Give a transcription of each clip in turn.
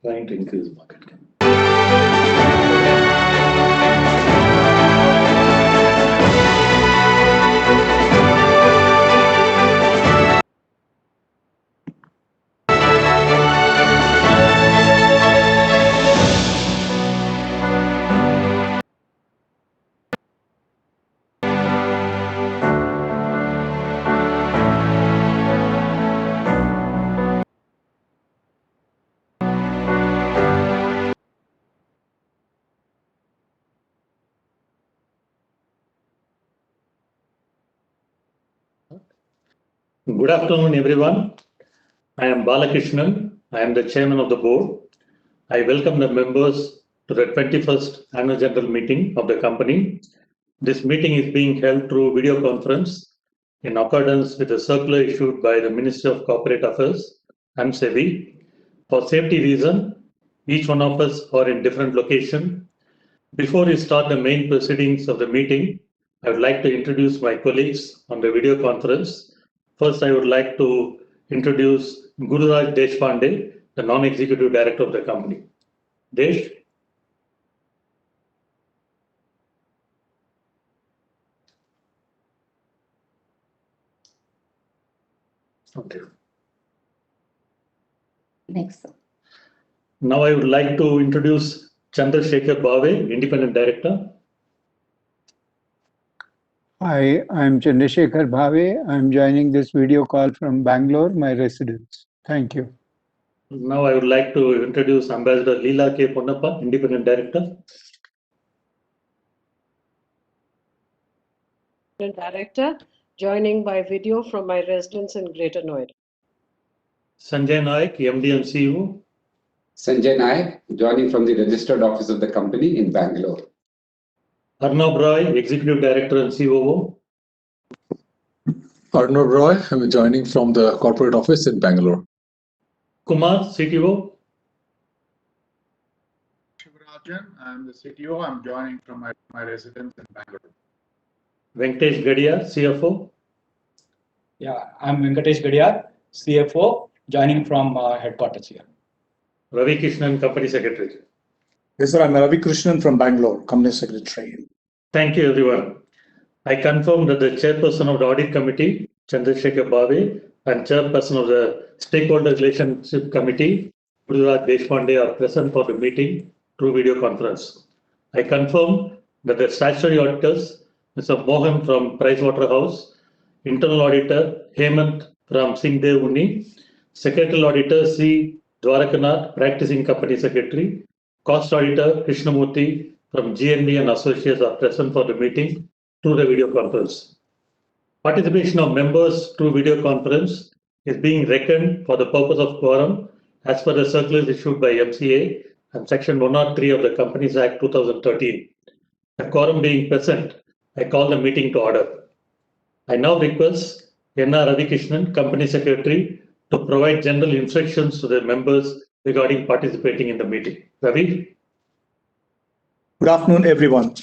Trying to increase market cap. Good afternoon, everyone. I am Balakrishnan. I am the chairman of the board. I welcome the members to the 21st annual general meeting of the company. This meeting is being held through video conference in accordance with the circular issued by the Ministry of Corporate Affairs and SEBI. For safety reason, each one of us are in different location. Before we start the main proceedings of the meeting, I would like to introduce my colleagues on the video conference. First, I would like to introduce Gururaj Deshpande, the non-executive director of the company. Desh. Okay. Next. Now I would like to introduce Chandrasekhar Bhave, independent director. Hi, I'm Chandrasekhar Bhave. I'm joining this video call from Bangalore, my residence. Thank you. Now I would like to introduce Ambassador Leela K. Ponnappa, independent director. Director, joining by video from my residence in Greater Noida. Sanjay Naik, MD and CEO. Sanjay Naik, joining from the registered office of the company in Bangalore. Arnab Roy, executive director and COO. Arnab Roy, I'm joining from the corporate office in Bangalore. Kumar, CTO. Shivarajan, I'm the CTO. I'm joining from my residence in Bangalore. Venkatesh Gadia, CFO. Yeah, I'm Venkatesh Gadia, CFO, joining from headquarters here. Ravi Krishnan, company secretary. Yes, sir. I'm Ravi Krishnan from Bangalore, company secretary. Thank you, everyone. I confirm that the chairperson of the audit committee, Chandrasekhar Bhave, and chairperson of the stakeholder relationship committee, Gururaj Deshpande, are present for the meeting through video conference. I confirm that the statutory auditors, Mr. Mohan from Pricewaterhouse, internal auditor Hemant from Singh Dev Uni, secretarial auditor C. Dwarakanath, practicing company secretary, cost auditor Krishnamurthy from GND and Associates are present for the meeting through the video conference. Participation of members through video conference is being reckoned for the purpose of quorum as per the circulars issued by MCA and Section 103 of the Companies Act 2013. The quorum being present, I call the meeting to order. I now request N.R. Ravi Krishnan, company secretary, to provide general instructions to the members regarding participating in the meeting. Ravi? Good afternoon, everyone.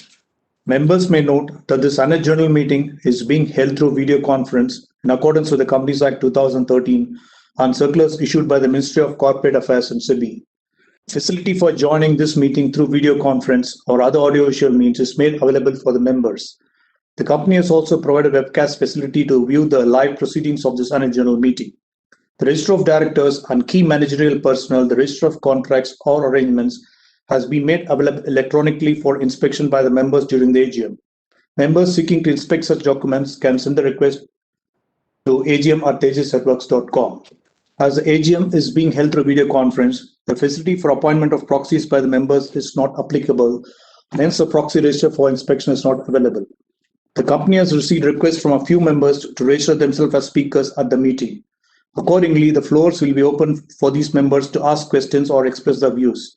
Members may note that this annual general meeting is being held through video conference in accordance with the Companies Act 2013 and circulars issued by the Ministry of Corporate Affairs and SEBI. Facility for joining this meeting through video conference or other audiovisual means is made available for the members. The company has also provided a webcast facility to view the live proceedings of this annual general meeting. The Register of Directors and key managerial personnel, the Register of Contracts or Arrangements, has been made available electronically for inspection by the members during the AGM. Members seeking to inspect such documents can send the request to agm@tejas@works.com. As the AGM is being held through video conference, the facility for appointment of proxies by the members is not applicable, hence the proxy register for inspection is not available. The company has received requests from a few members to register themselves as speakers at the meeting. Accordingly, the floors will be open for these members to ask questions or express their views.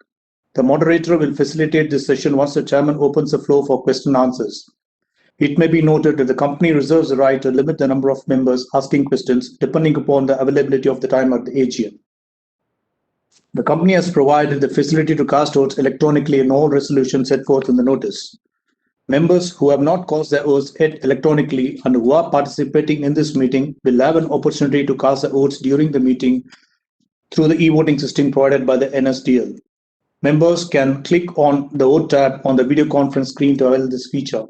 The moderator will facilitate this session once the chairman opens the floor for question and answers. It may be noted that the company reserves the right to limit the number of members asking questions depending upon the availability of the time at the AGM. The company has provided the facility to cast votes electronically in all resolutions set forth in the notice. Members who have not cast their votes yet electronically and who are participating in this meeting will have an opportunity to cast their votes during the meeting through the e-voting system provided by the NSDL. Members can click on the Vote tab on the video conference screen to avail this feature.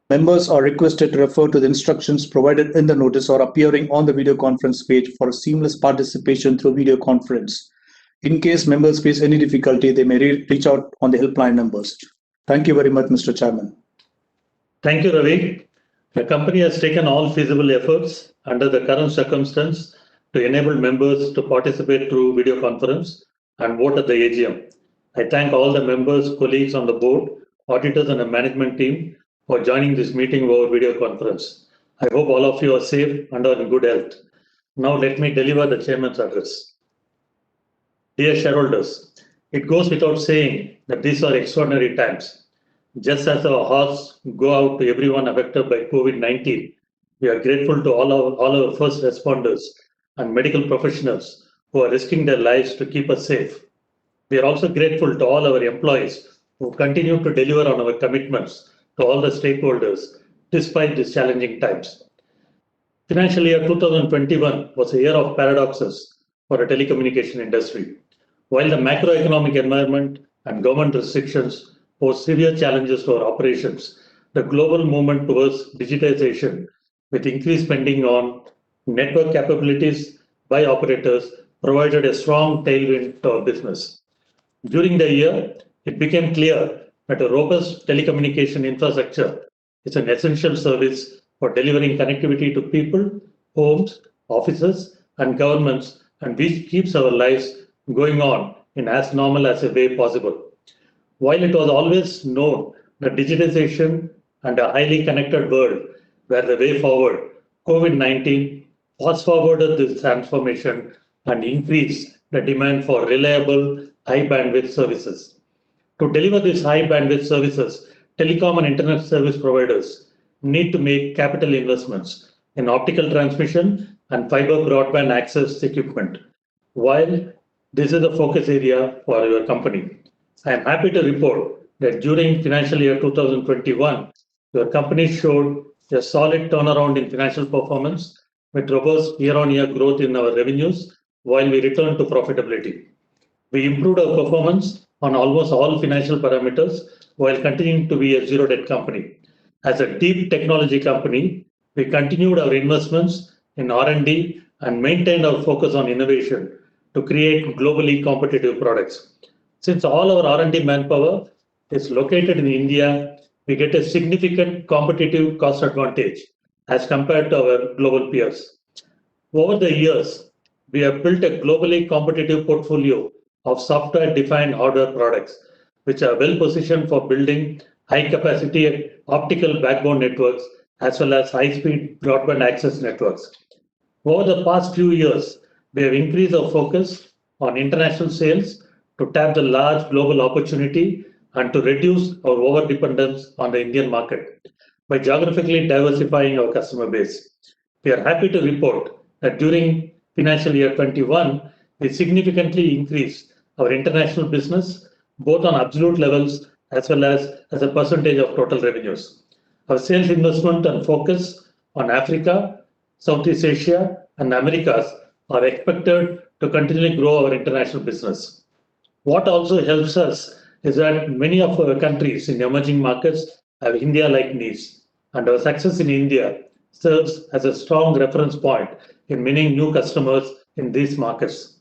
Members are requested to refer to the instructions provided in the notice or appearing on the video conference page for seamless participation through video conference. In case members face any difficulty, they may reach out on the helpline numbers. Thank you very much, Mr. Chairman. Thank you, Ravi. The company has taken all feasible efforts under the current circumstance to enable members to participate through video conference and vote at the AGM. I thank all the members, colleagues on the board, auditors and the management team for joining this meeting over video conference. I hope all of you are safe and are in good health. Now let me deliver the chairman's address. Dear shareholders, it goes without saying that these are extraordinary times. Just as our hearts go out to everyone affected by COVID-19, we are grateful to all our first responders and medical professionals who are risking their lives to keep us safe. We are also grateful to all our employees who continue to deliver on our commitments to all the stakeholders despite these challenging times. Financial year 2021 was a year of paradoxes for the telecommunication industry. While the macroeconomic environment and government restrictions pose severe challenges to our operations, the global movement towards digitization with increased spending on network capabilities by operators provided a strong tailwind to our business. During the year, it became clear that a robust telecommunication infrastructure is an essential service for delivering connectivity to people, homes, offices, and governments, and which keeps our lives going on in as normal as a way possible. While it was always known that digitization and a highly connected world were the way forward, COVID-19 fast-forwarded this transformation and increased the demand for reliable, high-bandwidth services. To deliver these high-bandwidth services, telecom and internet service providers need to make capital investments in optical transmission and fiber broadband access equipment. While this is a focus area for your company, I am happy to report that during financial year 2021, your company showed a solid turnaround in financial performance with robust year-on-year growth in our revenues while we returned to profitability. We improved our performance on almost all financial parameters while continuing to be a zero-debt company. As a deep technology company, we continued our investments in R&D and maintained our focus on innovation to create globally competitive products. Since all our R&D manpower is located in India, we get a significant competitive cost advantage as compared to our global peers. Over the years, we have built a globally competitive portfolio of software-defined hardware products, which are well positioned for building high-capacity optical backbone networks as well as high-speed broadband access networks. Over the past few years, we have increased our focus on international sales to tap the large global opportunity and to reduce our over-dependence on the Indian market by geographically diversifying our customer base. We are happy to report that during financial year 21, we significantly increased our international business, both on absolute levels as well as a percentage of total revenues. Our sales investment and focus on Africa, Southeast Asia, and Americas are expected to continually grow our international business. What also helps us is that many of our countries in emerging markets have India-like needs, and our success in India serves as a strong reference point in winning new customers in these markets.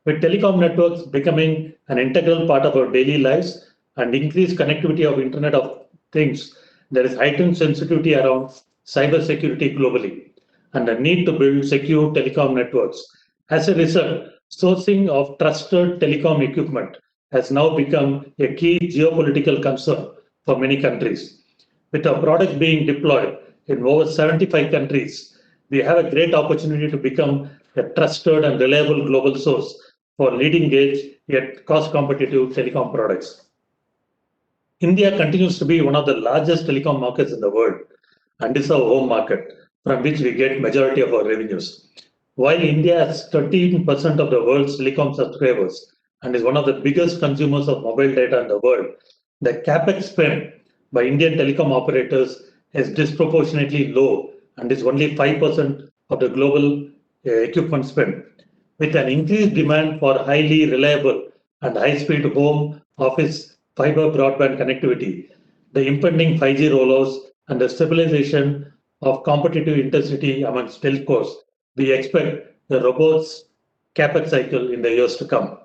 With telecom networks becoming an integral part of our daily lives and increased connectivity of Internet of Things, there is heightened sensitivity around cybersecurity globally and the need to build secure telecom networks. As a result, sourcing of trusted telecom equipment has now become a key geopolitical concern for many countries. With our products being deployed in over 75 countries, we have a great opportunity to become a trusted and reliable global source for leading-edge yet cost-competitive telecom products. India continues to be one of the largest telecom markets in the world and is our home market from which we get majority of our revenues. While India has 13% of the world's telecom subscribers and is one of the biggest consumers of mobile data in the world, the capex spend by Indian telecom operators is disproportionately low and is only 5% of the global equipment spend. With an increased demand for highly reliable and high-speed home, office, fiber broadband connectivity, the impending 5G rollouts, and the stabilization of competitive intensity amongst telcos, we expect the robust CapEx cycle in the years to come.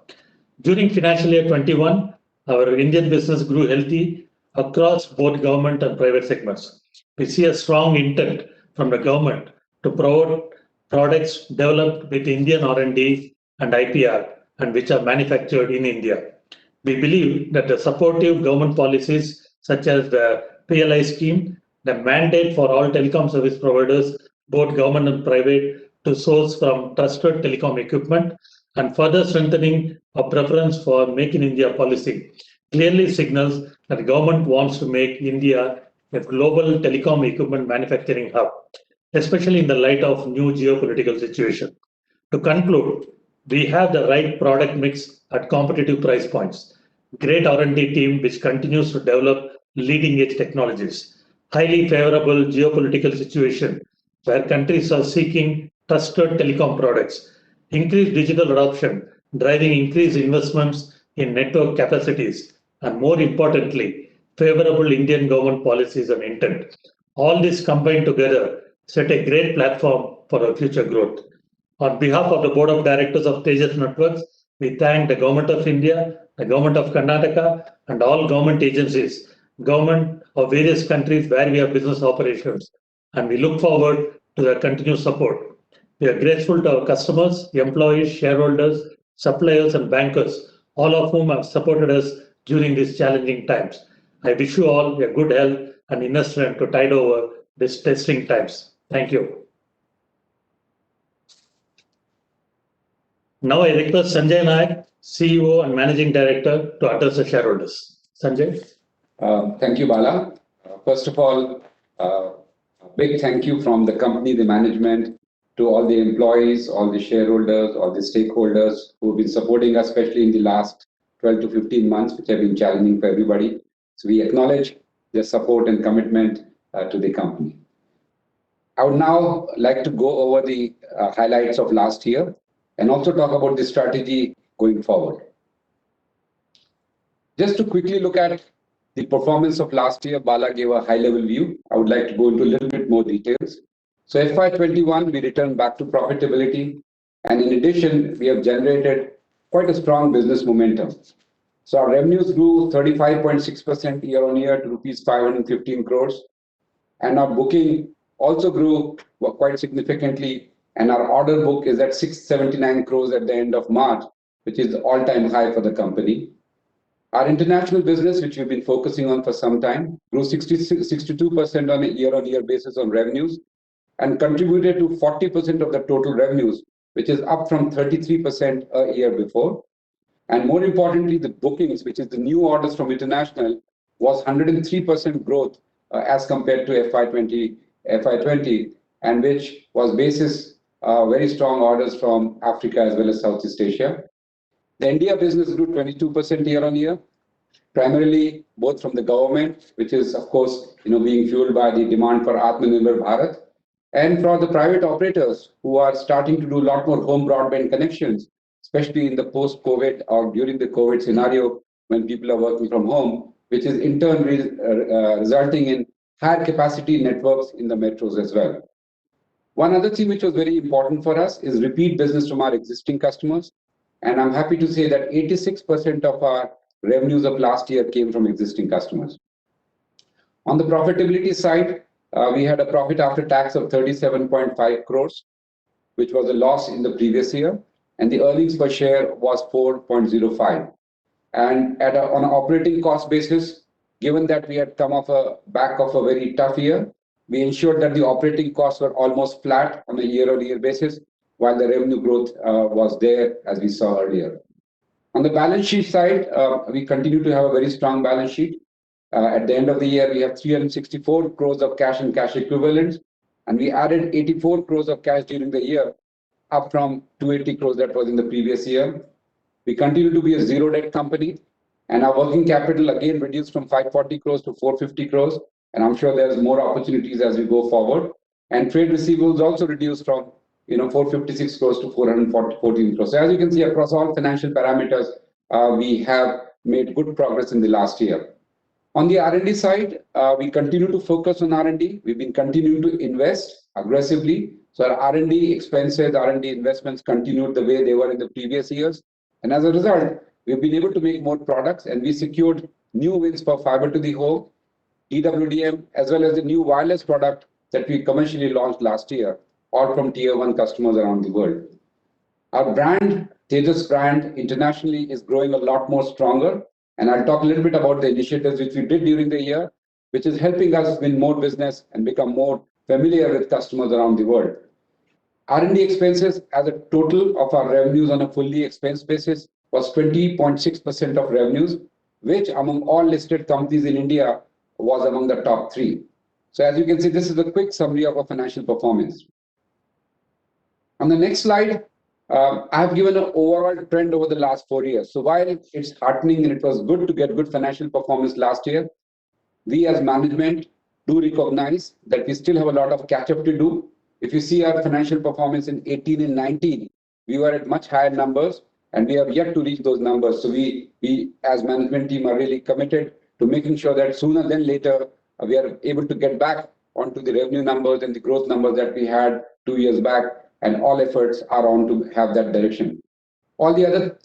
During financial year 21, our Indian business grew healthy across both government and private segments. We see a strong intent from the government to promote products developed with Indian R&D and IPR and which are manufactured in India. We believe that the supportive government policies such as the PLI scheme, the mandate for all telecom service providers, both government and private, to source from trusted telecom equipment, and further strengthening a preference for Make in India policy clearly signals that the government wants to make India a global telecom equipment manufacturing hub, especially in the light of new geopolitical situation. To conclude, we have the right product mix at competitive price points, great R&D team which continues to develop leading-edge technologies, highly favorable geopolitical situation where countries are seeking trusted telecom products, increased digital adoption, driving increased investments in network capacities, and more importantly, favorable Indian government policies and intent. All this combined together set a great platform for our future growth. On behalf of the Board of Directors of Tejas Networks, we thank the Government of India, the Government of Karnataka, and all government agencies, government of various countries where we have business operations, and we look forward to their continued support. We are grateful to our customers, employees, shareholders, suppliers, and bankers, all of whom have supported us during these challenging times. I wish you all a good health and inner strength to tide over these testing times. Thank you. Now I request Sanjay Nayak, CEO and Managing Director, to address the shareholders. Sanjay. Thank you, Bala. First of all, a big thank you from the company, the management, to all the employees, all the shareholders, all the stakeholders who have been supporting us, especially in the last 12 to 15 months, which have been challenging for everybody. So we acknowledge their support and commitment to the company. I would now like to go over the highlights of last year and also talk about the strategy going forward. Just to quickly look at the performance of last year, Bala gave a high-level view. I would like to go into a little bit more details. So FY21, we returned back to profitability. And in addition, we have generated quite a strong business momentum. So our revenues grew 35.6% year-on-year to rupees 515 crores. And our booking also grew quite significantly. And our order book is at 679 crores at the end of March, which is all-time high for the company. Our international business, which we've been focusing on for some time, grew 62% on a year-on-year basis on revenues and contributed to 40% of the total revenues, which is up from 33% a year before. And more importantly, the bookings, which is the new orders from international, was 103% growth as compared to FY20, and which was basis very strong orders from Africa as well as Southeast Asia. The India business grew 22% year-on-year, primarily both from the government, which is of course being fueled by the demand for Atmanirbhar Bharat, and from the private operators who are starting to do a lot more home broadband connections, especially in the post-COVID or during the COVID scenario when people are working from home, which is in turn resulting in higher capacity networks in the metros as well. One other thing which was very important for us is repeat business from our existing customers. And I'm happy to say that 86% of our revenues of last year came from existing customers. On the profitability side, we had a profit after tax of 37.5 crores, which was a loss in the previous year. And the earnings per share was 4.05. And on an operating cost basis, given that we had come off back of a very tough year, we ensured that the operating costs were almost flat on a year-on-year basis, while the revenue growth was there, as we saw earlier. On the balance sheet side, we continue to have a very strong balance sheet. At the end of the year, we have 364 crores of cash and cash equivalents, and we added 84 crores of cash during the year, up from 280 crores that was in the previous year. We continue to be a zero-debt company, and our working capital again reduced from 540 crores to 450 crores, and I'm sure there's more opportunities as we go forward. And trade receivables also reduced from 456 crores to 414 crores. So as you can see, across all financial parameters, we have made good progress in the last year. On the R&D side, we continue to focus on R&D. We've been continuing to invest aggressively. So our R&D expenses, R&D investments continued the way they were in the previous years. And as a result, we've been able to make more products, and we secured new wins for fiber to the home, EWDM, as well as the new wireless product that we commercially launched last year, all from tier 1 customers around the world. Our brand, Tejas brand, internationally is growing a lot more stronger. And I'll talk a little bit about the initiatives which we did during the year, which is helping us win more business and become more familiar with customers around the world. R&D expenses as a total of our revenues on a fully expense basis was 20.6% of revenues, which among all listed companies in India was among the top 3. So as you can see, this is a quick summary of our financial performance. On the next slide, I have given an overall trend over the last 4 years. So while it's heartening and it was good to get good financial performance last year, we as management do recognize that we still have a lot of catch up to do. If you see our financial performance in 18 and 19, we were at much higher numbers and we have yet to reach those numbers. So we as management team are really committed to making sure that sooner than later, we are able to get back onto the revenue numbers and the growth numbers that we had 2 years back. And all efforts are on to have that direction. All the other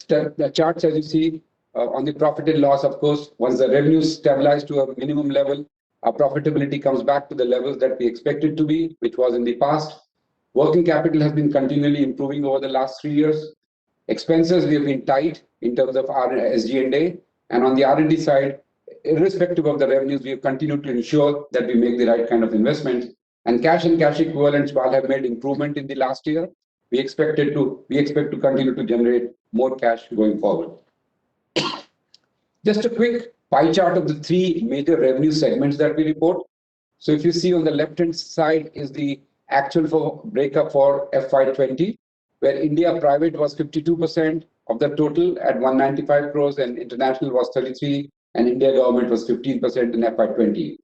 charts, as you see, on the profit and loss, of course, once the revenues stabilize to a minimum level, our profitability comes back to the levels that we expected to be, which was in the past. Working capital has been continually improving over the last 3 years. Expenses, we have been tight in terms of our SG&A. And on the R&D side, irrespective of the revenues, we have continued to ensure that we make the right kind of investments. And cash and cash equivalents, while have made improvement in the last year, we expect to continue to generate more cash going forward. Just a quick pie chart of the 3 major revenue segments that we report. So if you see on the left-hand side is the actual breakup for FY20, where India private was 52% of the total at 195 crores and international was 33, and India government was 15% in FY20.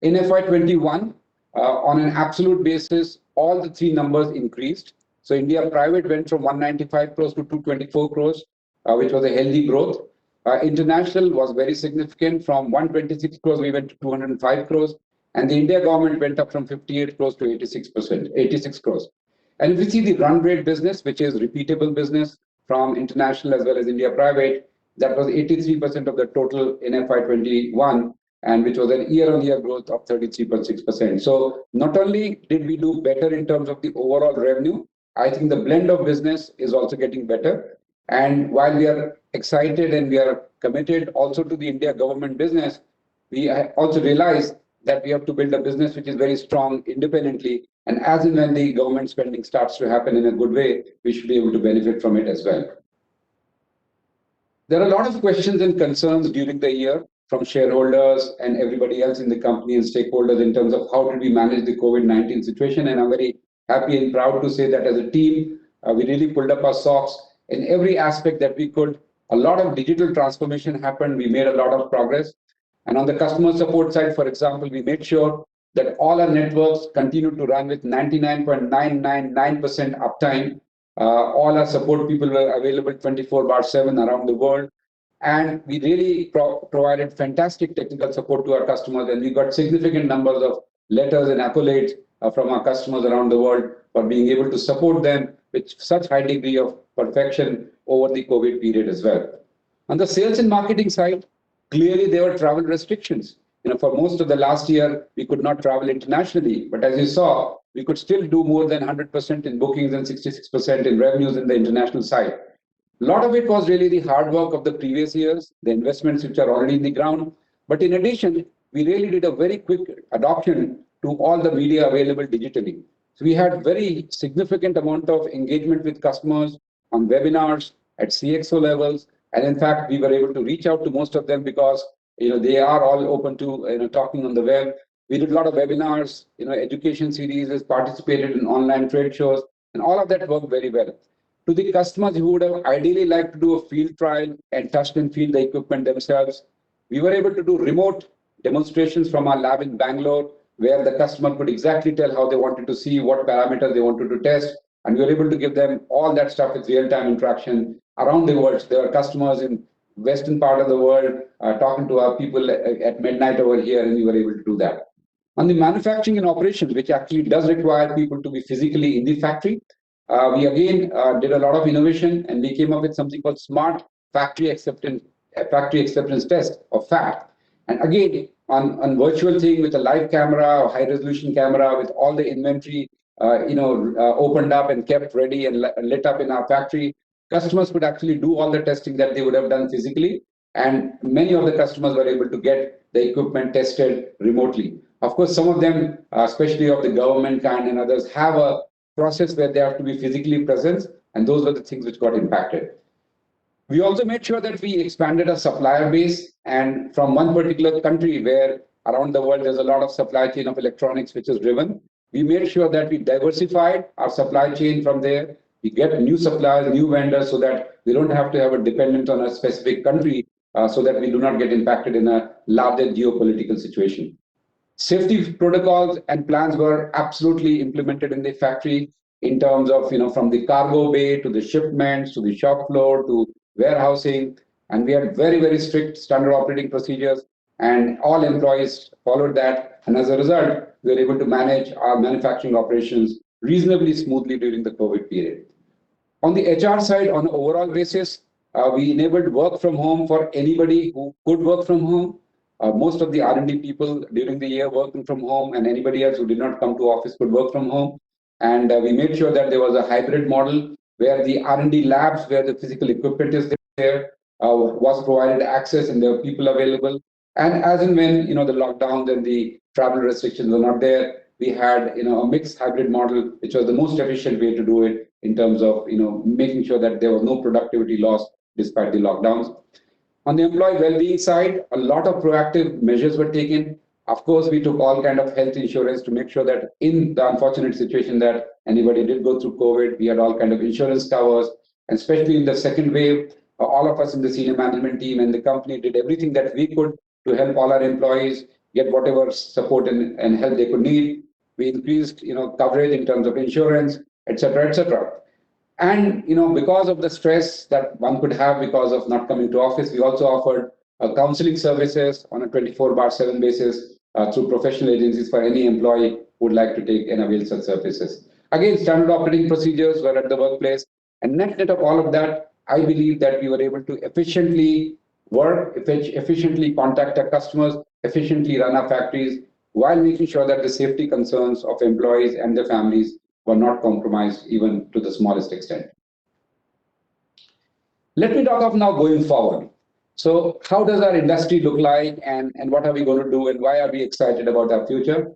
In FY21, on an absolute basis, all the 3 numbers increased. So India private went from 195 crores to 224 crores, which was a healthy growth. International was very significant. From 126 crores, we went to 205 crores. And the India government went up from 58 crores to 86 crores. And if you see the run rate business, which is repeatable business from international as well as India private, that was 83% of the total in FY21. And which was a year-on-year growth of 33.6%. So not only did we do better in terms of the overall revenue, I think the blend of business is also getting better. And while we are excited and we are committed also to the India government business, we also realize that we have to build a business which is very strong independently. And as and when the government spending starts to happen in a good way, we should be able to benefit from it as well. There are a lot of questions and concerns during the year from shareholders and everybody else in the company and stakeholders in terms of how did we manage the COVID-19 situation. And I'm very happy and proud to say that as a team, we really pulled up our socks in every aspect that we could. A lot of digital transformation happened. We made a lot of progress. And on the customer support side, for example, we made sure that all our networks continued to run with 99.999% uptime. All our support people were available 24/7 around the world. And we really provided fantastic technical support to our customers. And we got significant numbers of letters and accolades from our customers around the world for being able to support them with such high degree of perfection over the COVID period as well. On the sales and marketing side, clearly there were travel restrictions. For most of the last year, we could not travel internationally. But as you saw, we could still do more than 100% in bookings and 66% in revenues in the international side. A lot of it was really the hard work of the previous years, the investments which are already in the ground. But in addition, we really did a very quick adoption to all the media available digitally. So we had very significant amount of engagement with customers on webinars at CXO levels. And in fact, we were able to reach out to most of them because they are all open to talking on the web. We did a lot of webinars, education series, participated in online trade shows, and all of that worked very well. To the customers who would have ideally liked to do a field trial and touch and feel the equipment themselves, we were able to do remote demonstrations from our lab in Bangalore, where the customer could exactly tell how they wanted to see, what parameters they wanted to test. and we were able to give them all that stuff with real-time interaction around the world. There are customers in western part of the world talking to our people at midnight over here, and we were able to do that. On the manufacturing and operations, which actually does require people to be physically in the factory, we again did a lot of innovation, and we came up with something called Smart Factory Acceptance Test, or FAT. And again, on virtual thing with a live camera or high resolution camera with all the inventory, opened up and kept ready and lit up in our factory, customers could actually do all the testing that they would have done physically. And many of the customers were able to get the equipment tested remotely. Of course, some of them, especially of the government kind and others, have a process where they have to be physically present, and those were the things which got impacted. We also made sure that we expanded our supplier base, and from one particular country where around the world there's a lot of supply chain of electronics which is driven, we made sure that we diversified our supply chain from there. We get new suppliers, new vendors, so that we don't have to have a dependence on a specific country, so that we do not get impacted in a larger geopolitical situation. Safety protocols and plans were absolutely implemented in the factory in terms of, from the cargo bay to the shipments to the shop floor to warehousing. And we had very, very strict standard operating procedures, and all employees followed that. And as a result, we were able to manage our manufacturing operations reasonably smoothly during the COVID period. On the HR side, on an overall basis, we enabled work from home for anybody who could work from home. Most of the R&D people during the year working from home, and anybody else who did not come to office could work from home. And we made sure that there was a hybrid model where the R&D labs, where the physical equipment is there, was provided access, and there were people available. And as and when the lockdowns and the travel restrictions were not there, we had a mixed hybrid model, which was the most efficient way to do it in terms of making sure that there was no productivity loss despite the lockdowns. On the employee well-being side, a lot of proactive measures were taken. Of course, we took all kind of health insurance to make sure that in the unfortunate situation that anybody did go through COVID, we had all kind of insurance covers. And especially in the second wave, all of us in the senior management team and the company did everything that we could to help all our employees get whatever support and help they could need. We increased, coverage in terms of insurance, et cetera, et cetera. And, because of the stress that one could have because of not coming to office, we also offered counseling services on a 24/7 basis through professional agencies for any employee who would like to take and avail such services. Again, standard operating procedures were at the workplace. And net of all of that, I believe that we were able to efficiently work, efficiently contact our customers, efficiently run our factories, while making sure that the safety concerns of employees and their families were not compromised even to the smallest extent. Let me talk of now going forward. So how does our industry look like, and what are we going to do, and why are we excited about our future?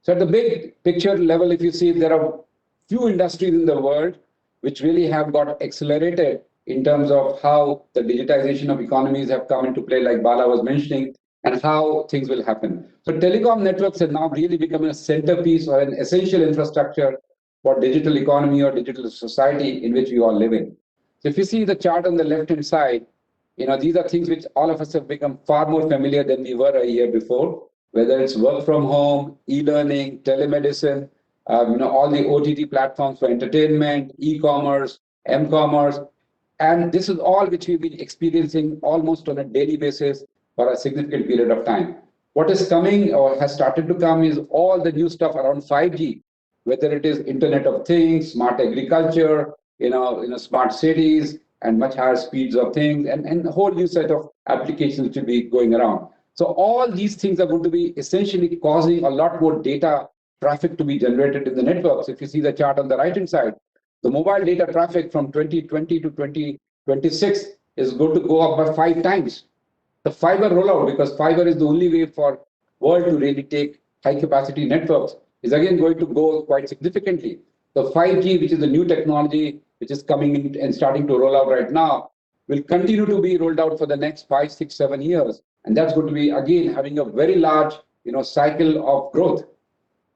So at the big picture level, if you see, there are few industries in the world which really have got accelerated in terms of how the digitization of economies have come into play, like Bala was mentioning, and how things will happen. So telecom networks have now really become a centerpiece or an essential infrastructure for digital economy or digital society in which we all live in. So if you see the chart on the left-hand side, these are things which all of us have become far more familiar than we were a year before, whether it's work from home, e-learning, telemedicine, all the OTT platforms for entertainment, e-commerce, m-commerce. And this is all which we've been experiencing almost on a daily basis for a significant period of time. What is coming or has started to come is all the new stuff around 5G, whether it is Internet of Things, smart agriculture, smart cities, and much higher speeds of things, and a whole new set of applications to be going around. So all these things are going to be essentially causing a lot more data traffic to be generated in the networks. If you see the chart on the right-hand side, the mobile data traffic from 2020 to 2026 is going to go up by 5 times. The fiber rollout, because fiber is the only way for world to really take high-capacity networks, is again going to go quite significantly. The 5G, which is the new technology which is coming in and starting to roll out right now, will continue to be rolled out for the next 5, 6, 7 years. And that's going to be, again, having a very large cycle of growth.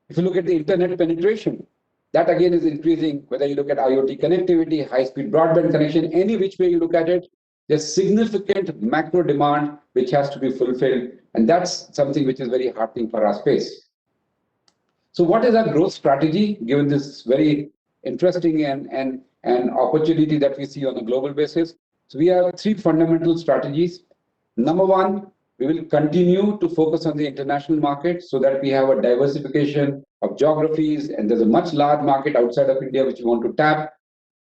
If you look at the internet penetration, that again is increasing, whether you look at IoT connectivity, high-speed broadband connection, any which way you look at it, there's significant macro demand which has to be fulfilled. And that's something which is very heartening for our space. So what is our growth strategy, given this very interesting and opportunity that we see on a global basis. So we have three fundamental strategies. Number one, we will continue to focus on the international market so that we have a diversification of geographies, and there's a much large market outside of India which we want to tap.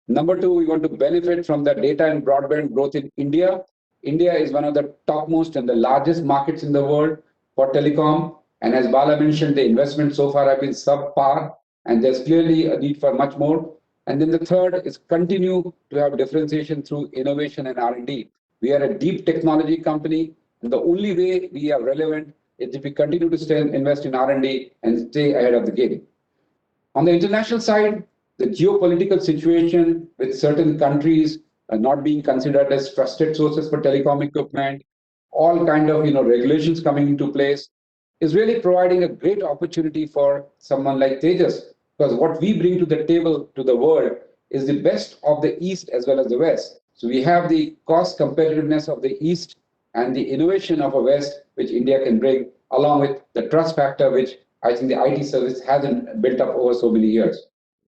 Number two, we want to benefit from the data and broadband growth in India. India is one of the topmost and the largest markets in the world for telecom. And as Bala mentioned, the investments so far have been subpar, and there's clearly a need for much more. And then the third is continue to have differentiation through innovation and R&D. We are a deep technology company, and the only way we are relevant is if we continue to invest in R&D and stay ahead of the game. On the international side, the geopolitical situation with certain countries not being considered as trusted sources for telecom equipment, all kind of regulations coming into place, is really providing a great opportunity for someone like Tejas, because what we bring to the table to the world is the best of the East as well as the West. So we have the cost competitiveness of the East and the innovation of a West, which India can bring, along with the trust factor, which I think the IT service hasn't built up over so many years.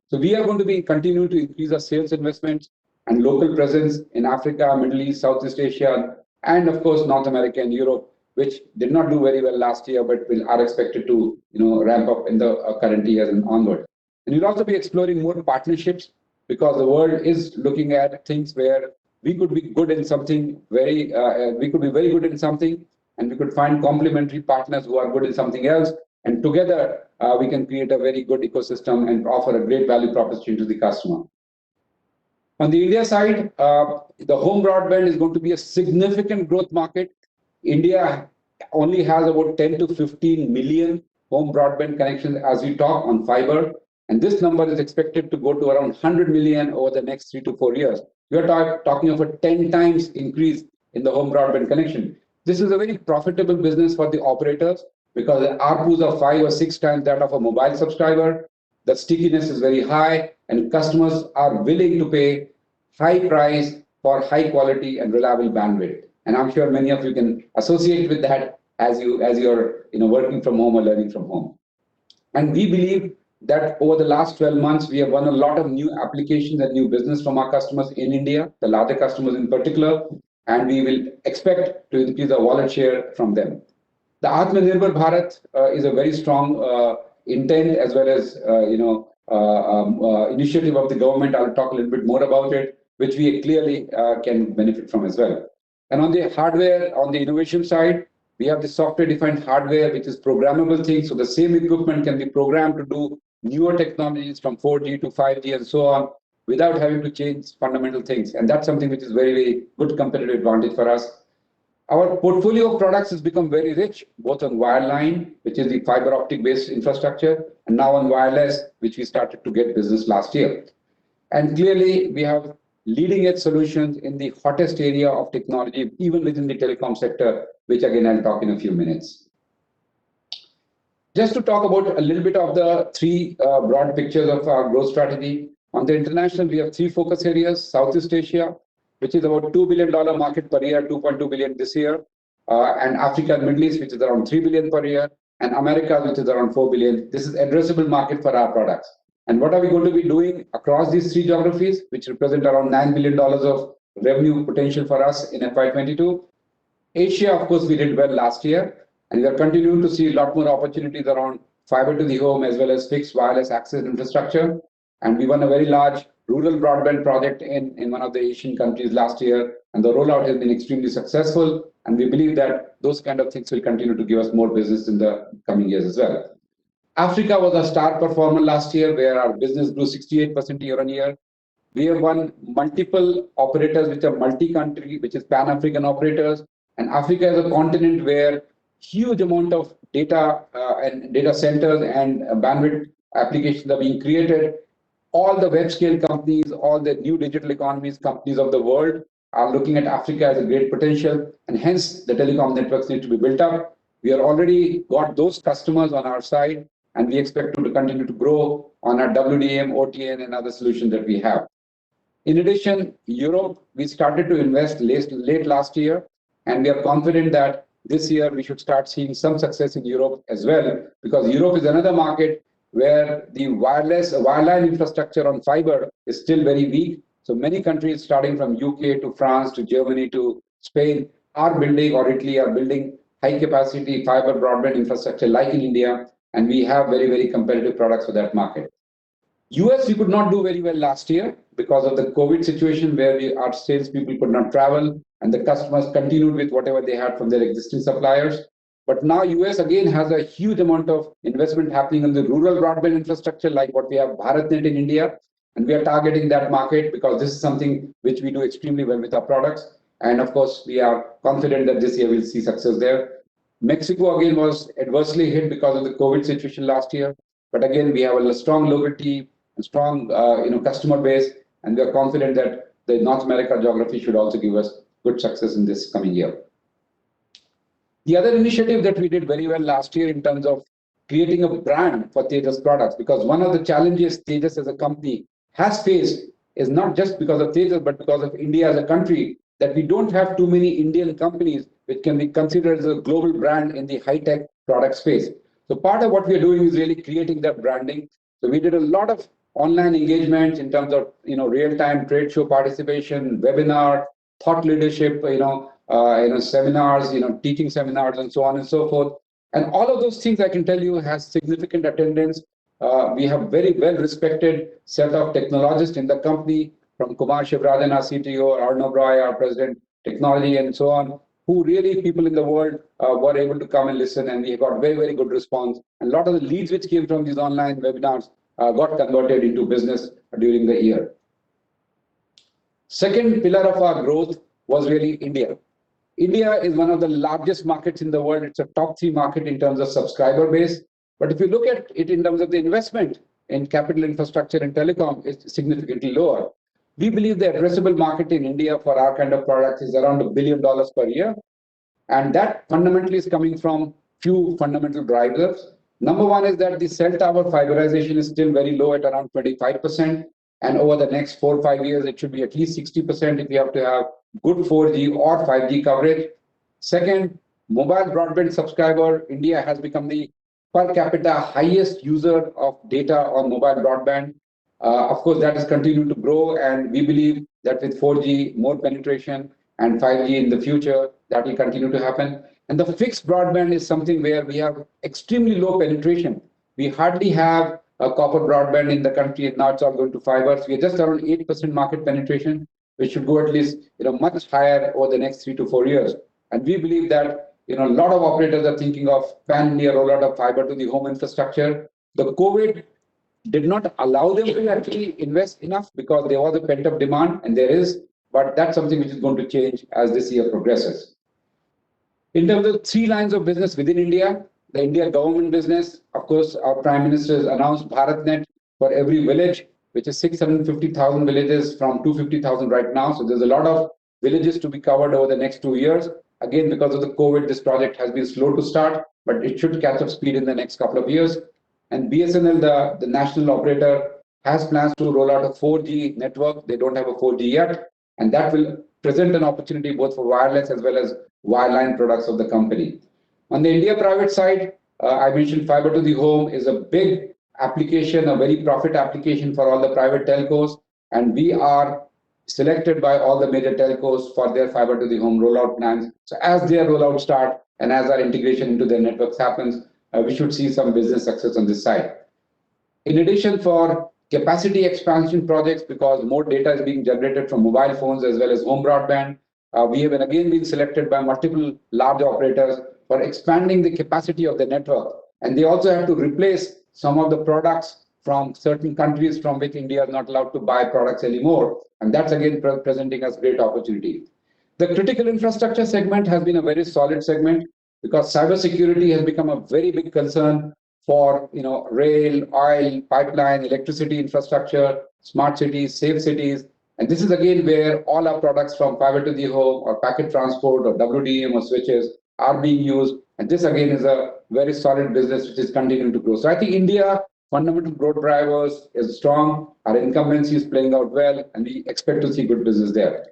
So we are going to be continuing to increase our sales investments and local presence in Africa, Middle East, Southeast Asia, and of course North America and Europe, which did not do very well last year, but are expected to ramp up in the current year and onward. And we'll also be exploring more partnerships, because the world is looking at things where we could be good in something we could be very good in something, and we could find complementary partners who are good in something else, and together we can create a very good ecosystem and offer a great value proposition to the customer. On the India side, the home broadband is going to be a significant growth market. India only has about 10 to 15 million home broadband connections as we talk on fiber, and this number is expected to go to around 100 million over the next 3 to 4 years. We are talking of a 10 times increase in the home broadband connection. This is a very profitable business for the operators, because the ARPUs are 5 or 6 times that of a mobile subscriber. The stickiness is very high, and customers are willing to pay high price for high quality and reliable bandwidth. And I'm sure many of you can associate with that as you're working from home or learning from home. And we believe that over the last 12 months, we have won a lot of new applications and new business from our customers in India, the larger customers in particular, and we will expect to increase our wallet share from them. The Atmanirbhar Bharat is a very strong intent as well as initiative of the government. I'll talk a little bit more about it, which we clearly can benefit from as well. And on the hardware, on the innovation side, we have the software-defined hardware, which is programmable things. So the same equipment can be programmed to do newer technologies from 4G to 5G and so on, without having to change fundamental things. And that's something which is very, very good competitive advantage for us. Our portfolio of products has become very rich, both on wireline, which is the fiber optic based infrastructure, and now on wireless, which we started to get business last year. And clearly, we have leading edge solutions in the hottest area of technology, even within the telecom sector, which again, I'll talk in a few minutes. Just to talk about a little bit of the three broad pictures of our growth strategy. On the international, we have three focus areas: Southeast Asia, which is about $2 billion market per year, 2.2 billion this year, and Africa and Middle East, which is around 3 billion per year, and America, which is around 4 billion. This is addressable market for our products. And what are we going to be doing across these three geographies, which represent around $9 billion of revenue potential for us in FY22? Asia, of course, we did well last year, and we are continuing to see a lot more opportunities around fiber to the home as well as fixed wireless access infrastructure. And we won a very large rural broadband project in one of the Asian countries last year, and the rollout has been extremely successful. And we believe that those kind of things will continue to give us more business in the coming years as well. Africa was a star performer last year, where our business grew 68% year on year. We have won multiple operators which are multi-country, which is Pan-African operators. And Africa is a continent where huge amount of data and data centers and bandwidth applications are being created. All the web scale companies, all the new digital economies companies of the world are looking at Africa as a great potential, and hence the telecom networks need to be built up. We are already got those customers on our side, and we expect to continue to grow on our WDM, OTN, and other solutions that we have. In addition, Europe, we started to invest late last year, and we are confident that this year we should start seeing some success in Europe as well, because Europe is another market where the wireline infrastructure on fiber is still very weak. So many countries, starting from UK to France to Germany to Spain, are building, or Italy are building high capacity fiber broadband infrastructure like in India, and we have very, very competitive products for that market. US, we could not do very well last year because of the COVID situation where our salespeople could not travel and the customers continued with whatever they had from their existing suppliers. But now US again has a huge amount of investment happening in the rural broadband infrastructure, like what we have BharatNet in India. And we are targeting that market because this is something which we do extremely well with our products. And of course, we are confident that this year we'll see success there. Mexico again was adversely hit because of the COVID situation last year. But again, we have a strong local team, a strong customer base, and we are confident that the North America geography should also give us good success in this coming year. The other initiative that we did very well last year in terms of creating a brand for Tejas products, because one of the challenges Tejas as a company has faced is not just because of Tejas, but because of India as a country, that we don't have too many Indian companies which can be considered as a global brand in the high-tech product space. So part of what we are doing is really creating that branding. So we did a lot of online engagements in terms of real-time trade show participation, webinar, thought leadership, seminars, teaching seminars, and so on and so forth. And all of those things, I can tell you, has significant attendance. We have very well-respected set of technologists in the company, from Kumar Shivrajan, our CTO, Arnav Roy, our president, technology, and so on, who really people in the world were able to come and listen, and we got very, very good response. And a lot of the leads which came from these online webinars got converted into business during the year. Second pillar of our growth was really India. India is one of the largest markets in the world. It's a top 3 market in terms of subscriber base. But if you look at it in terms of the investment in capital infrastructure and telecom, it's significantly lower. We believe the addressable market in India for our kind of products is around $1 billion per year. And that fundamentally is coming from few fundamental drivers. Number one is that the cell tower fiberization is still very low at around 25%. And over the next 4 or 5 years, it should be at least 60% if you have to have good 4G or 5G coverage. Second, mobile broadband subscriber. India has become the per capita highest user of data on mobile broadband. Of course, that is continuing to grow, and we believe that with 4G, more penetration, and 5G in the future, that will continue to happen. And the fixed broadband is something where we have extremely low penetration. We hardly have a copper broadband in the country, and now it's all going to fiber. So we are just around 8% market penetration, which should go at least much higher over the next 3 to 4 years. And we believe that a lot of operators are thinking of pan-India rollout of fiber to the home infrastructure. The COVID did not allow them to actually invest enough because there was a pent-up demand, and there is, but that's something which is going to change as this year progresses. In terms of 3 lines of business within India, the India government business, of course, our Prime Minister has announced BharatNet for every village, which is 650,000 villages from 250,000 right now. So there's a lot of villages to be covered over the next 2 years. Again, because of the COVID, this project has been slow to start, but it should catch up speed in the next couple of years. And BSNL, the national operator, has plans to roll out a 4G network. They don't have a 4G yet, and that will present an opportunity both for wireless as well as wireline products of the company. On the India private side, I mentioned fiber to the home is a big application, a very profit application for all the private telcos, and we are selected by all the major telcos for their fiber to the home rollout plans. So as their rollout start and as our integration into their networks happens, we should see some business success on this side. In addition, for capacity expansion projects, because more data is being generated from mobile phones as well as home broadband, we have again been selected by multiple large operators for expanding the capacity of the network. And they also have to replace some of the products from certain countries from which India is not allowed to buy products anymore. And that's again presenting us great opportunity. The critical infrastructure segment has been a very solid segment because cybersecurity has become a very big concern for rail, oil, pipeline, electricity infrastructure, smart cities, safe cities. And this is again where all our products from fiber to the home or packet transport or WDM or switches are being used. And this again is a very solid business which is continuing to grow. So I think India fundamental growth drivers is strong. Our incumbency is playing out well, and we expect to see good business there.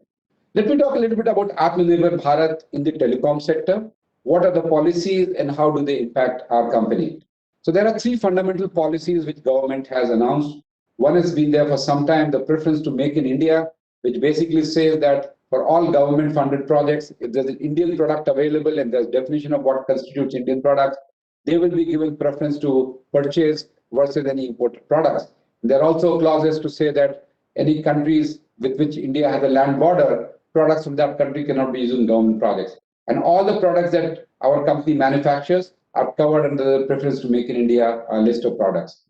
Let me talk a little bit about Atmanirbhar Bharat in the telecom sector. What are the policies and how do they impact our company? So there are three fundamental policies which government has announced. One has been there for some time, the preference to make in India, which basically says that for all government funded projects, if there's an Indian product available and there's definition of what constitutes Indian products, they will be given preference to purchase versus any imported products. There are also clauses to say that any countries with which India has a land border, products from that country cannot be used in government projects. And all the products that our company manufactures are covered under the preference to make in India list of products.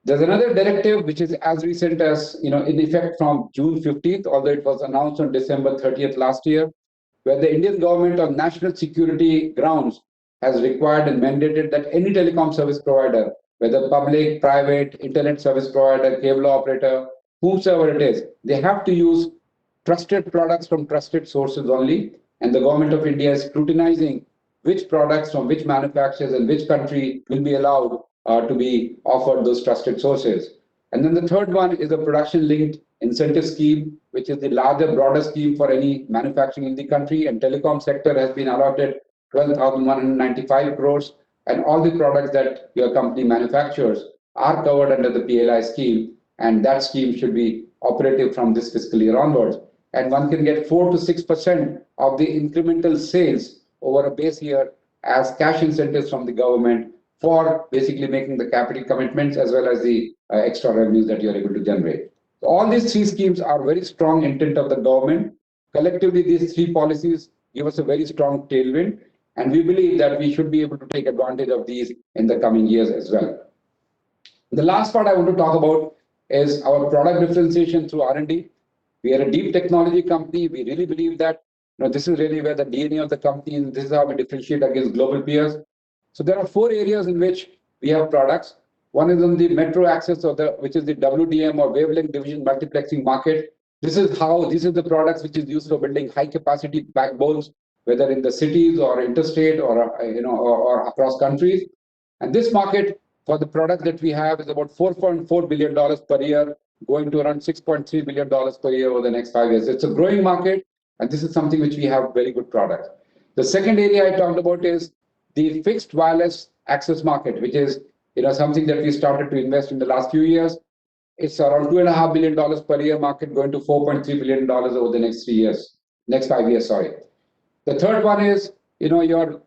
There's another directive which is as recent as, in effect from June 15th, although it was announced on December 30th last year, where the Indian government on national security grounds has required and mandated that any telecom service provider, whether public, private, internet service provider, cable operator, whosoever it is, they have to use trusted products from trusted sources only. And the government of India is scrutinizing which products from which manufacturers and which country will be allowed to be offered those trusted sources. And then the third one is a production-linked incentive scheme, which is the larger, broader scheme for any manufacturing in the country. And telecom sector has been allotted 12,195 crores. And all the products that your company manufactures are covered under the PLI scheme. And that scheme should be operative from this fiscal year onwards. And one can get 4 to 6% of the incremental sales over a base year as cash incentives from the government for basically making the capital commitments as well as the extra revenues that you're able to generate. So all these three schemes are very strong intent of the government. Collectively, these three policies give us a very strong tailwind, and we believe that we should be able to take advantage of these in the coming years as well. The last part I want to talk about is our product differentiation through R&D. We are a deep technology company. We really believe that this is really where the DNA of the company is. This is how we differentiate against global peers. So there are 4 areas in which we have products. One is on the metro access, which is the WDM or wavelength division multiplexing market. These are the products which is used for building high capacity backbones, whether in the cities or interstate or across countries. And this market for the product that we have is about $4.4 billion per year, going to around $6.3 billion per year over the next 5 years. It's a growing market, and this is something which we have very good products. The second area I talked about is the fixed wireless access market, which is something that we started to invest in the last few years. It's around $2.5 billion per year market, going to $4.3 billion over the next 5 years. Sorry. The third one is your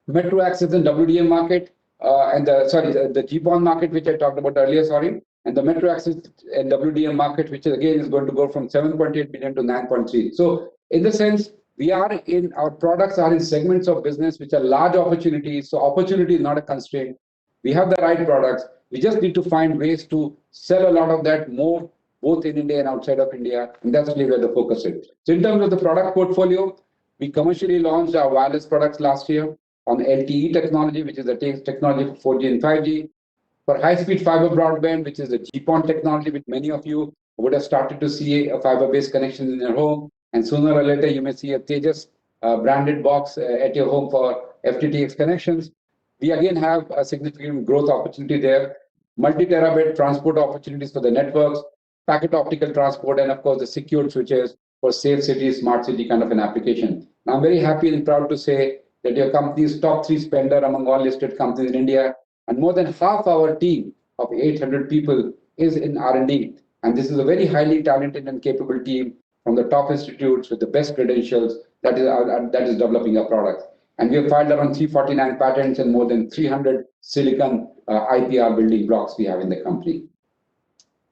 metro access and WDM market, the GPON market, which I talked about earlier. Sorry. And the metro access and WDM market, which again is going to go from 7.8 billion to 9.3. So in the sense, our products are in segments of business which are large opportunities. So opportunity is not a constraint. We have the right products. We just need to find ways to sell a lot of that more, both in India and outside of India. And that's really where the focus is. So in terms of the product portfolio, we commercially launched our wireless products last year on LTE technology, which is the technology for 4G and 5G. For high-speed fiber broadband, which is the GPON technology, which many of you would have started to see a fiber-based connection in your home. And sooner or later, you may see a Tejas branded box at your home for FTTX connections. We again have a significant growth opportunity there. Multi-terabit transport opportunities for the networks, packet optical transport, and of course, the secured switches for safe city, smart city kind of an application. Now, I'm very happy and proud to say that your company is top 3 spender among all listed companies in India. And more than half our team of 800 people is in R&D. And this is a very highly talented and capable team from the top institutes with the best credentials that is developing our products. And we have filed around 349 patents and more than 300 silicon IPR building blocks we have in the company.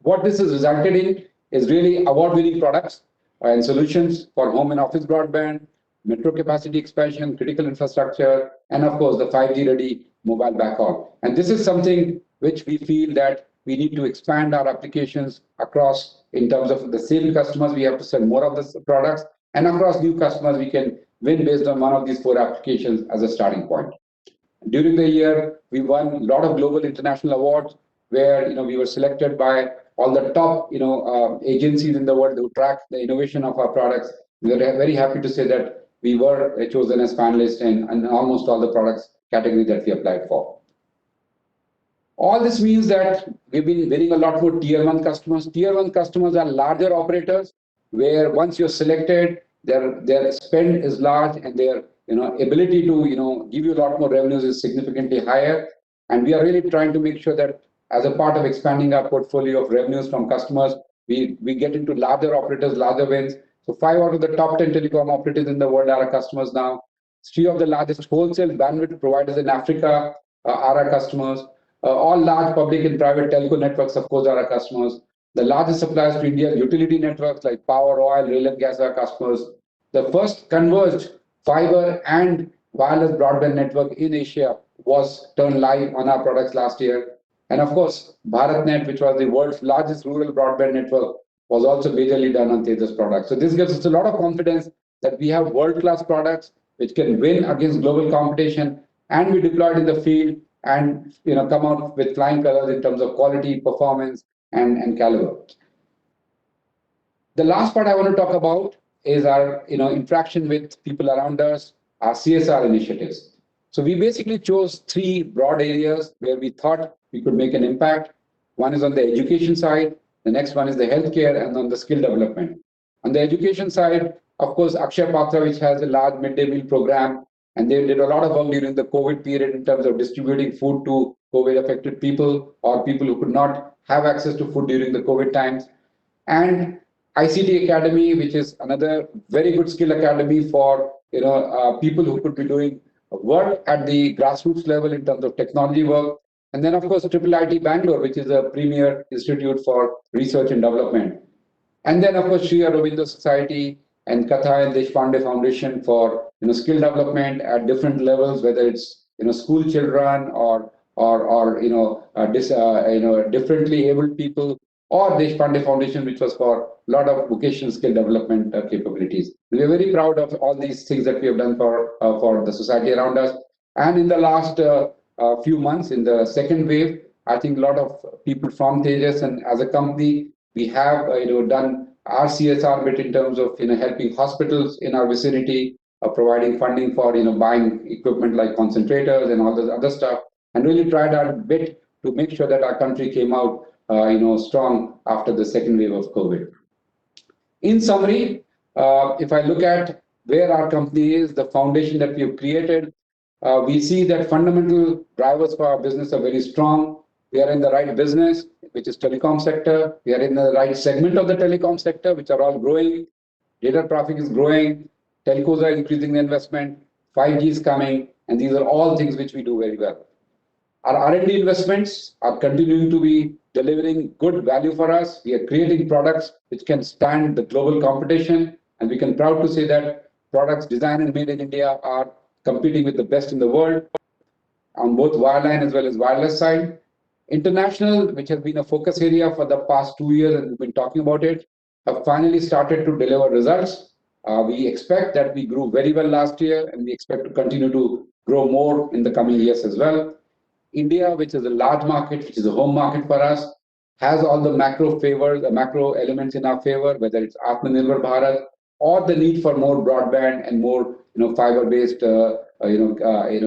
What this has resulted in is really award-winning products and solutions for home and office broadband, metro capacity expansion, critical infrastructure, and of course, the 5G-ready mobile backhaul. And this is something which we feel that we need to expand our applications across in terms of the same customers. We have to sell more of the products, and across new customers, we can win based on one of these 4 applications as a starting point. During the year, we won a lot of global international awards where we were selected by all the top agencies in the world who track the innovation of our products. We are very happy to say that we were chosen as finalists in almost all the products category that we applied for. All this means that we've been winning a lot more tier 1 customers. Tier 1 customers are larger operators where once you're selected, their spend is large and their ability to give you a lot more revenues is significantly higher. And we are really trying to make sure that as a part of expanding our portfolio of revenues from customers, we get into larger operators, larger wins. So 5 out of the top 10 telecom operators in the world are our customers now. 3 of the largest wholesale bandwidth providers in Africa are our customers. All large public and private telco networks, of course, are our customers. The largest suppliers to India's utility networks like power, oil, rail and gas are customers. The first converged fiber and wireless broadband network in Asia was turned live on our products last year. And of course, BharatNet, which was the world's largest rural broadband network, was also majorly done on Tejas products. So this gives us a lot of confidence that we have world-class products which can win against global competition and be deployed in the field and come out with flying colors in terms of quality, performance, and caliber. The last part I want to talk about is our interaction with people around us, our CSR initiatives. So we basically chose 3 broad areas where we thought we could make an impact. One is on the education side, the next one is the healthcare, and on the skill development. On the education side, of course, Akshay Patra, which has a large midday meal program, and they did a lot of work during the COVID period in terms of distributing food to COVID-affected people or people who could not have access to food during the COVID times. And ICT Academy, which is another very good skill academy for people who could be doing work at the grassroots level in terms of technology work. And then, of course, IIIT Bangalore, which is a premier institute for research and development. And then, of course, Sri Aurobindo Society and Katha and Deshpande Foundation for skill development at different levels, whether it's school children or differently abled people, or Deshpande Foundation, which was for a lot of vocational skill development capabilities. We are very proud of all these things that we have done for the society around us. And in the last few months, in the second wave, I think a lot of people from Tejas and as a company, we have done our CSR bit in terms of helping hospitals in our vicinity, providing funding for buying equipment like concentrators and all this other stuff, and really tried our bit to make sure that our country came out strong after the second wave of COVID. In summary, if I look at where our company is, the foundation that we have created, we see that fundamental drivers for our business are very strong. We are in the right business, which is telecom sector. We are in the right segment of the telecom sector, which are all growing. Data traffic is growing. Telcos are increasing the investment. 5G is coming. And these are all things which we do very well. Our R&D investments are continuing to be delivering good value for us. We are creating products which can stand the global competition. And we can proud to say that products designed and made in India are competing with the best in the world on both wireline as well as wireless side. International, which has been a focus area for the past 2 years, and we've been talking about it, have finally started to deliver results. We expect that we grew very well last year, and we expect to continue to grow more in the coming years as well. India, which is a large market, which is a home market for us, has all the macro favors, the macro elements in our favor, whether it's Atmanirbhar Bharat or the need for more broadband and more fiber-based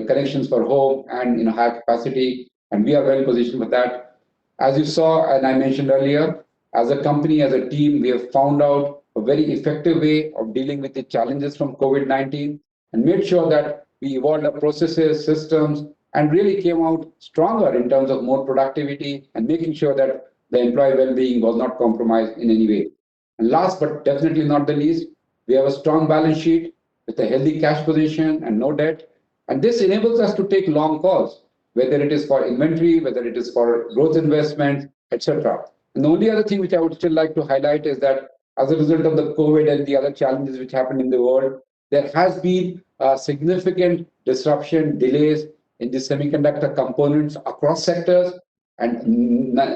connections for home and higher capacity. And we are well positioned for that. As you saw, and I mentioned earlier, as a company, as a team, we have found out a very effective way of dealing with the challenges from COVID-19 and made sure that we evolved our processes, systems, and really came out stronger in terms of more productivity and making sure that the employee well-being was not compromised in any way. And last but definitely not the least, we have a strong balance sheet with a healthy cash position and no debt. And this enables us to take long calls, whether it is for inventory, whether it is for growth investments, etc. And the only other thing which I would still like to highlight is that as a result of the COVID and the other challenges which happened in the world, there has been significant disruption, delays in the semiconductor components across sectors. And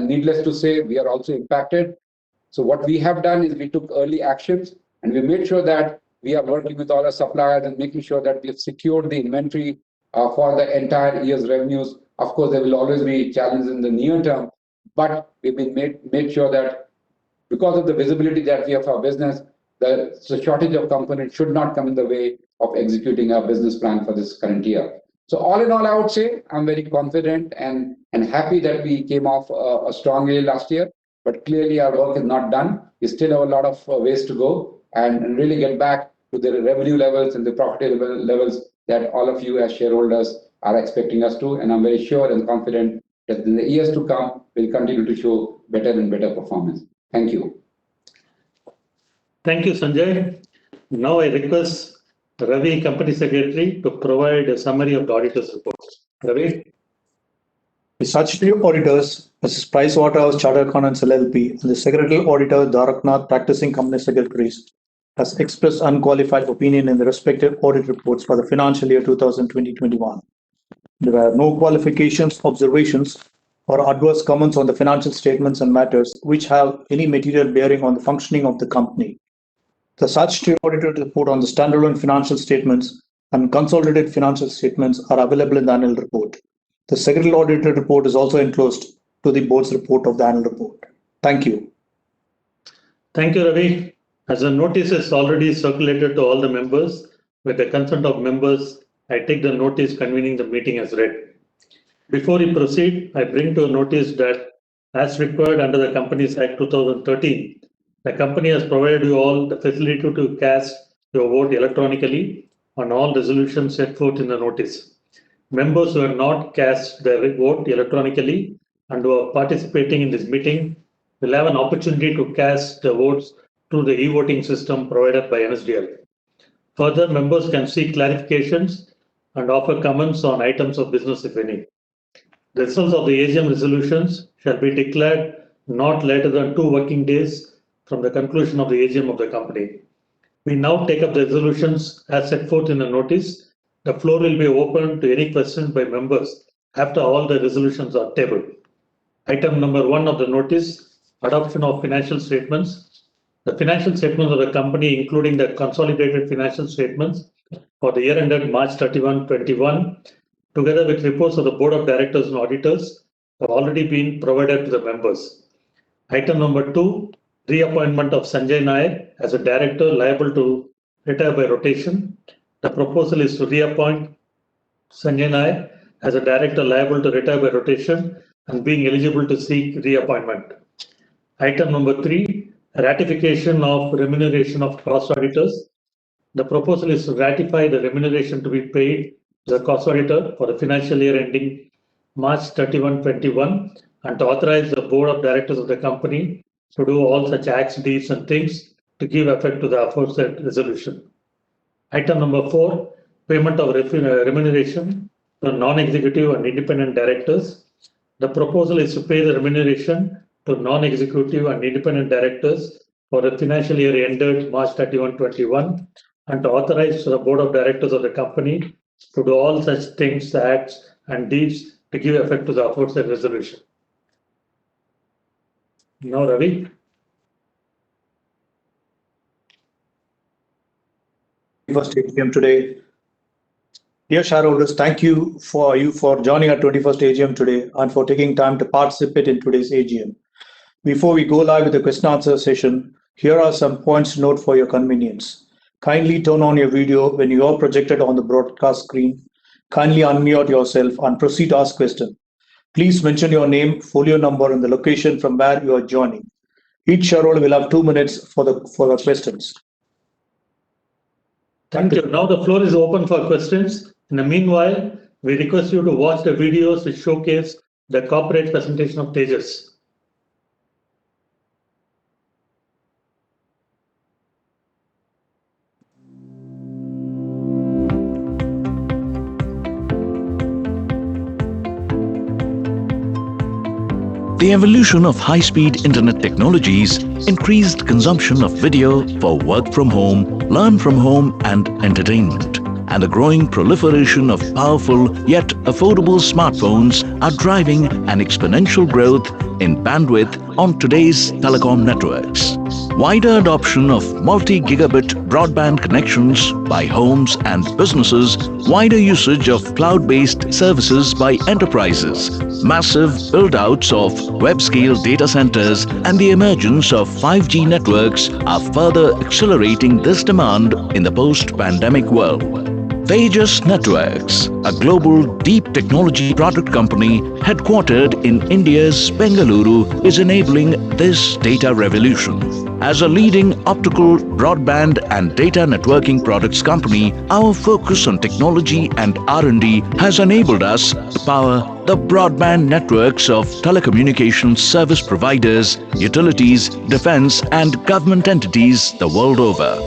needless to say, we are also impacted. So what we have done is we took early actions and we made sure that we are working with all our suppliers and making sure that we have secured the inventory for the entire year's revenues. Of course, there will always be challenges in the near term, but we've been made sure that because of the visibility that we have for our business, the shortage of components should not come in the way of executing our business plan for this current year. So all in all, I would say I'm very confident and happy that we came off a strong year last year, but clearly our work is not done. We still have a lot of ways to go and really get back to the revenue levels and the profitable levels that all of you as shareholders are expecting us to, and I'm very sure and confident that in the years to come, we'll continue to show better and better performance. Thank you. Thank you, Sanjay. Now I request Ravi, Company Secretary, to provide a summary of the auditor's report. Ravi? The statutory auditors, Mrs. Pricewaterhouse Chartered Accountants LLP, and the secretarial auditor, Dharaknath, practicing company secretaries, has expressed unqualified opinion in the respective audit reports for the financial year 2020-21. There are no qualifications, observations, or adverse comments on the financial statements and matters which have any material bearing on the functioning of the company. The statutory auditor's report on the standalone financial statements and consolidated financial statements are available in the annual report. The secretarial auditor report is also enclosed to the board's report of the annual report. Thank you. Thank you, Ravi. As the notice is already circulated to all the members, with the consent of members, I take the notice convening the meeting as read. Before we proceed, I bring to a notice that, as required under the Companies Act 2013, the company has provided you all the facility to cast your vote electronically on all resolutions set forth in the notice. Members who have not cast their vote electronically and who are participating in this meeting will have an opportunity to cast the votes through the e-voting system provided by NSDL. Further, members can seek clarifications and offer comments on items of business, if any. The results of the AGM resolutions shall be declared not later than 2 working days from the conclusion of the AGM of the company. We now take up the resolutions as set forth in the notice. The floor will be open to any questions by members after all the resolutions are tabled. Item number 1 of the notice, adoption of financial statements. The financial statements of the company, including the consolidated financial statements for the year ended March 31, 2021, together with reports of the Board of Directors and Auditors, have already been provided to the members. Item number 2, reappointment of Sanjay Nair as a director liable to retire by rotation. The proposal is to reappoint Sanjay Nair as a director liable to retire by rotation and being eligible to seek reappointment. Item number 3, ratification of remuneration of cost auditors. The proposal is to ratify the remuneration to be paid to the cost auditor for the financial year ending March 31, 2021, and to authorize the Board of Directors of the company to do all such acts, deeds, and things to give effect to the aforesaid resolution. Item number 4, payment of remuneration to non-executive and independent directors. The proposal is to pay the remuneration to non-executive and independent directors for the financial year ended March 31, 2021, and to authorize the Board of Directors of the company to do all such things, acts, and deeds to give effect to the aforesaid resolution. Now, Ravi. First AGM today. Dear shareholders, thank you for joining our 21st AGM today and for taking time to participate in today's AGM. Before we go live with the question answer session, here are some points to note for your convenience. Kindly turn on your video when you are projected on the broadcast screen. Kindly unmute yourself and proceed to ask question. Please mention your name, folio number, and the location from where you are joining. Each shareholder will have 2 minutes for the questions. Thank you. Now the floor is open for questions. In the meanwhile, we request you to watch the videos which showcase the corporate presentation of Tejas. The evolution of high-speed internet technologies increased consumption of video for work from home, learn from home, and entertainment. And the growing proliferation of powerful yet affordable smartphones are driving an exponential growth in bandwidth on today's telecom networks. Wider adoption of multi-gigabit broadband connections by homes and businesses, wider usage of cloud-based services by enterprises, massive build-outs of web-scale data centers, and the emergence of 5G networks are further accelerating this demand in the post-pandemic world. Tejas Networks, a global deep technology product company headquartered in India's Bengaluru, is enabling this data revolution. As a leading optical, broadband and data networking products company, our focus on technology and R&D has enabled us to power the broadband networks of telecommunications service providers, utilities, defense and government entities the world over.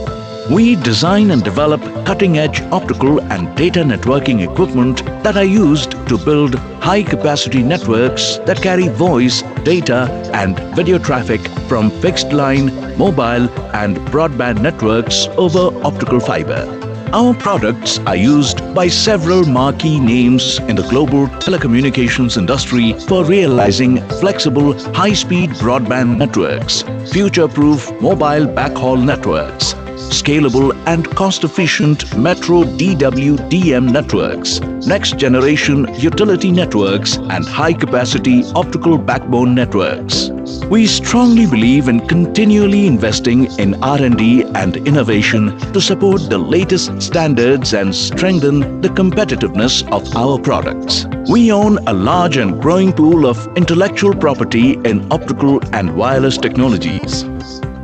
We design and develop cutting-edge optical and data networking equipment that are used to build high-capacity networks that carry voice, data and video traffic from fixed line, mobile and broadband networks over optical fiber. Our products are used by several marquee names in the global telecommunications industry for realizing flexible, high-speed broadband networks, future-proof mobile backhaul networks, scalable and cost-efficient metro DWDM networks, next-generation utility networks, and high-capacity optical backbone networks. We strongly believe in continually investing in R&D and innovation to support the latest standards and strengthen the competitiveness of our products. We own a large and growing pool of intellectual property in optical and wireless technologies.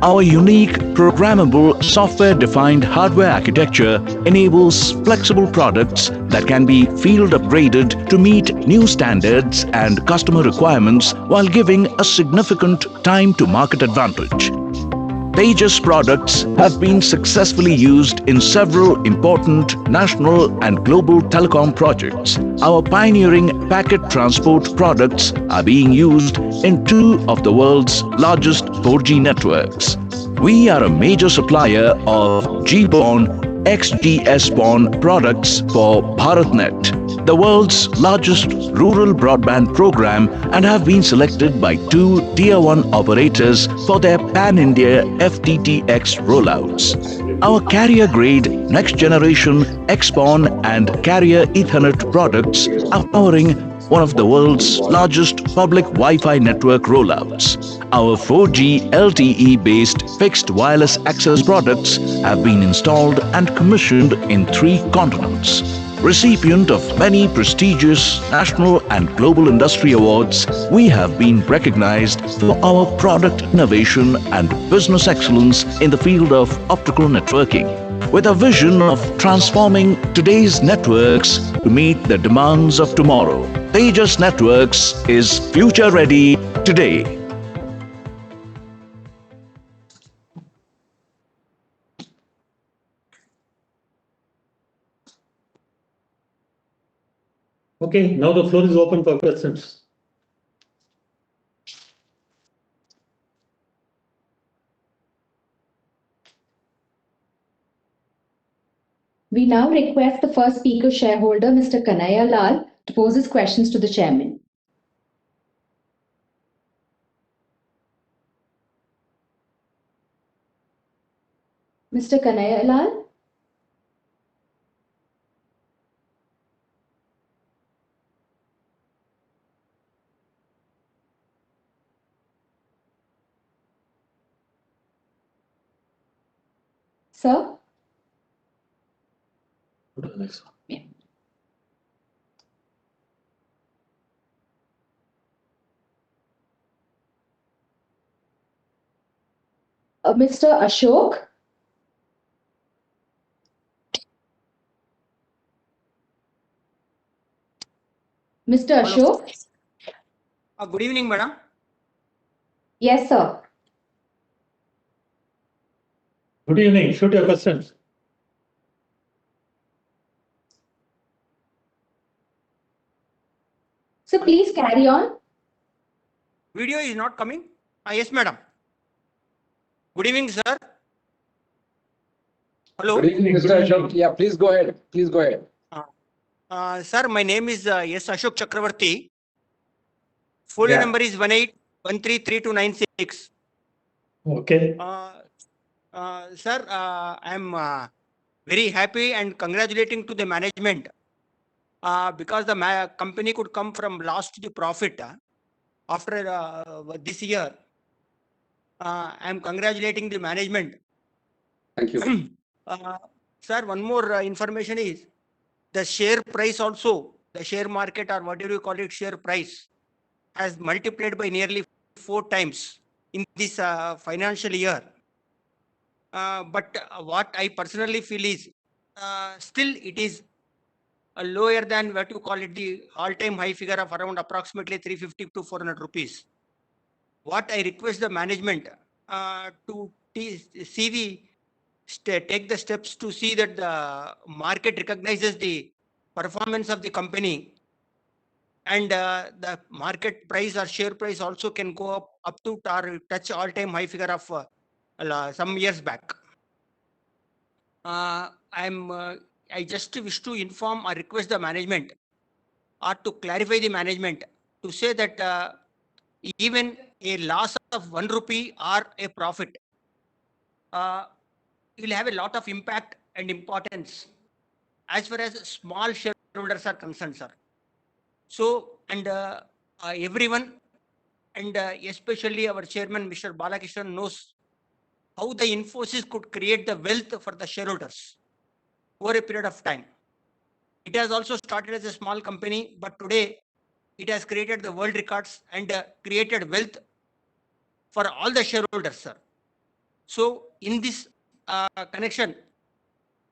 Our unique programmable software-defined hardware architecture enables flexible products that can be field upgraded to meet new standards and customer requirements while giving a significant time-to-market advantage. Tejas products have been successfully used in several important national and global telecom projects. Our pioneering packet transport products are being used in 2 of the world's largest 4G networks. We are a major supplier of GPON, XGS-PON products for BharatNet, the world's largest rural broadband program, and have been selected by 2 Tier 1 operators for their pan-India FTTX rollouts. Our carrier-grade next-generation XPON and carrier Ethernet products are powering one of the world's largest public Wi-Fi network rollouts. Our 4G LTE-based fixed wireless access products have been installed and commissioned in 3 continents. Recipient of many prestigious national and global industry awards, we have been recognized for our product innovation and business excellence in the field of optical networking. With a vision of transforming today's networks to meet the demands of tomorrow, Tejas Networks is future ready today. Okay, now the floor is open for questions. We now request the first speaker shareholder, Mr. Kanaya Lal, to pose his questions to the chairman. Mr. Kanaya Lal? Sir? Go to the next one. Yeah. Mr. Ashok? Mr. Ashok? Good evening, madam. Yes, sir. Good evening. Shoot your questions. So please carry on. Video is not coming. Yes, madam. Good evening, sir. Hello. Good evening, Mr. Ashok. Yeah, please go ahead. Please go ahead. Sir, my name is S. Ashok Chakravarti. Full Yeah. number is 18133296. Okay. Sir, I am very happy and congratulating to the management because the company could come from loss to the profit after this year. I am congratulating the management. Thank you. Sir, one more information is the share price also, the share market or whatever you call it, share price has multiplied by nearly 4 times in this financial year. But what I personally feel is still it is lower than what you call it, the all-time high figure of around approximately 350 to 400 rupees. What I request the management to see take the steps to see that the market recognizes the performance of the company, and the market price or share price also can go up to touch all-time high figure of some years back. I just wish to inform or request the management or to clarify the management to say that even a loss of 1 rupee or a profit will have a lot of impact and importance as far as small shareholders are concerned, sir. So, and everyone, and especially our chairman, Mr. Balakrishnan, knows how the Infosys could create the wealth for the shareholders over a period of time. It has also started as a small company, but today it has created the world records and created wealth for all the shareholders, sir. So in this connection,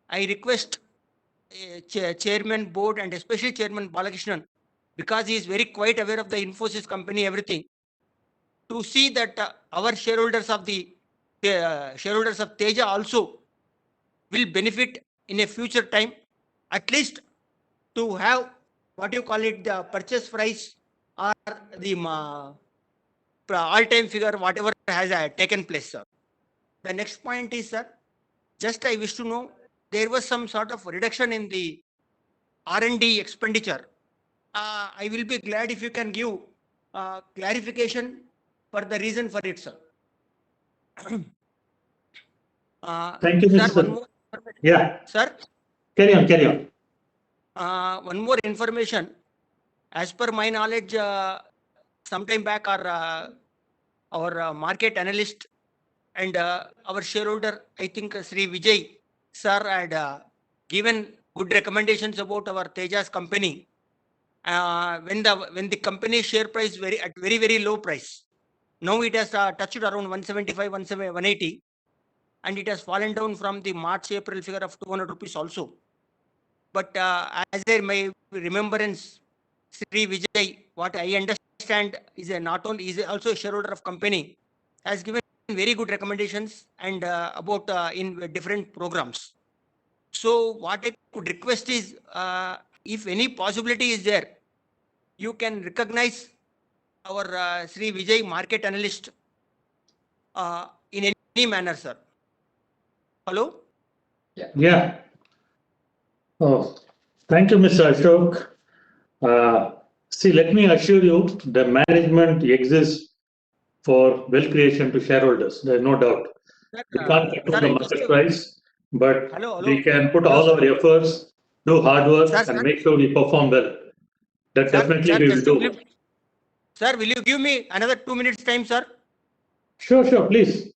I request chairman, board, and especially chairman Balakrishnan, because he is very quite aware of the Infosys company, everything, to see that our shareholders of shareholders of Teja also will benefit in a future time, at least to have what you call it, the purchase price or the all-time figure, whatever has taken place, sir. The next point is, sir, just I wish to know, there was some sort of reduction in the R&D expenditure. I will be glad if you can give clarification for the reason for it, sir. Thank you, sir, Mr. one more. Yeah. Sir? Carry on, carry on. One more information. As per my knowledge, sometime back our market analyst and our shareholder, I think Sri Vijay sir, had given good recommendations about our Tejas company. When the company share price at very low price. Now it has touched around 175, 180, and it has fallen down from the March-April figure of 200 rupees also. But as my remembrance, Sri Vijay, what I understand is is also a shareholder of company, has given very good recommendations and about in different programs. So what I could request is, if any possibility is there, you can recognize our Sri Vijay market analyst in any manner, sir. Hello? Yeah. Oh, thank you, Mr. Ashok. See, let me assure you, the management exists for wealth creation to shareholders. There's no doubt. We can't control the market price, but we can put all our efforts, do hard work, and make sure we perform well. That definitely we will do. Sir, will you give me another 2 minutes time, sir? Sure, please.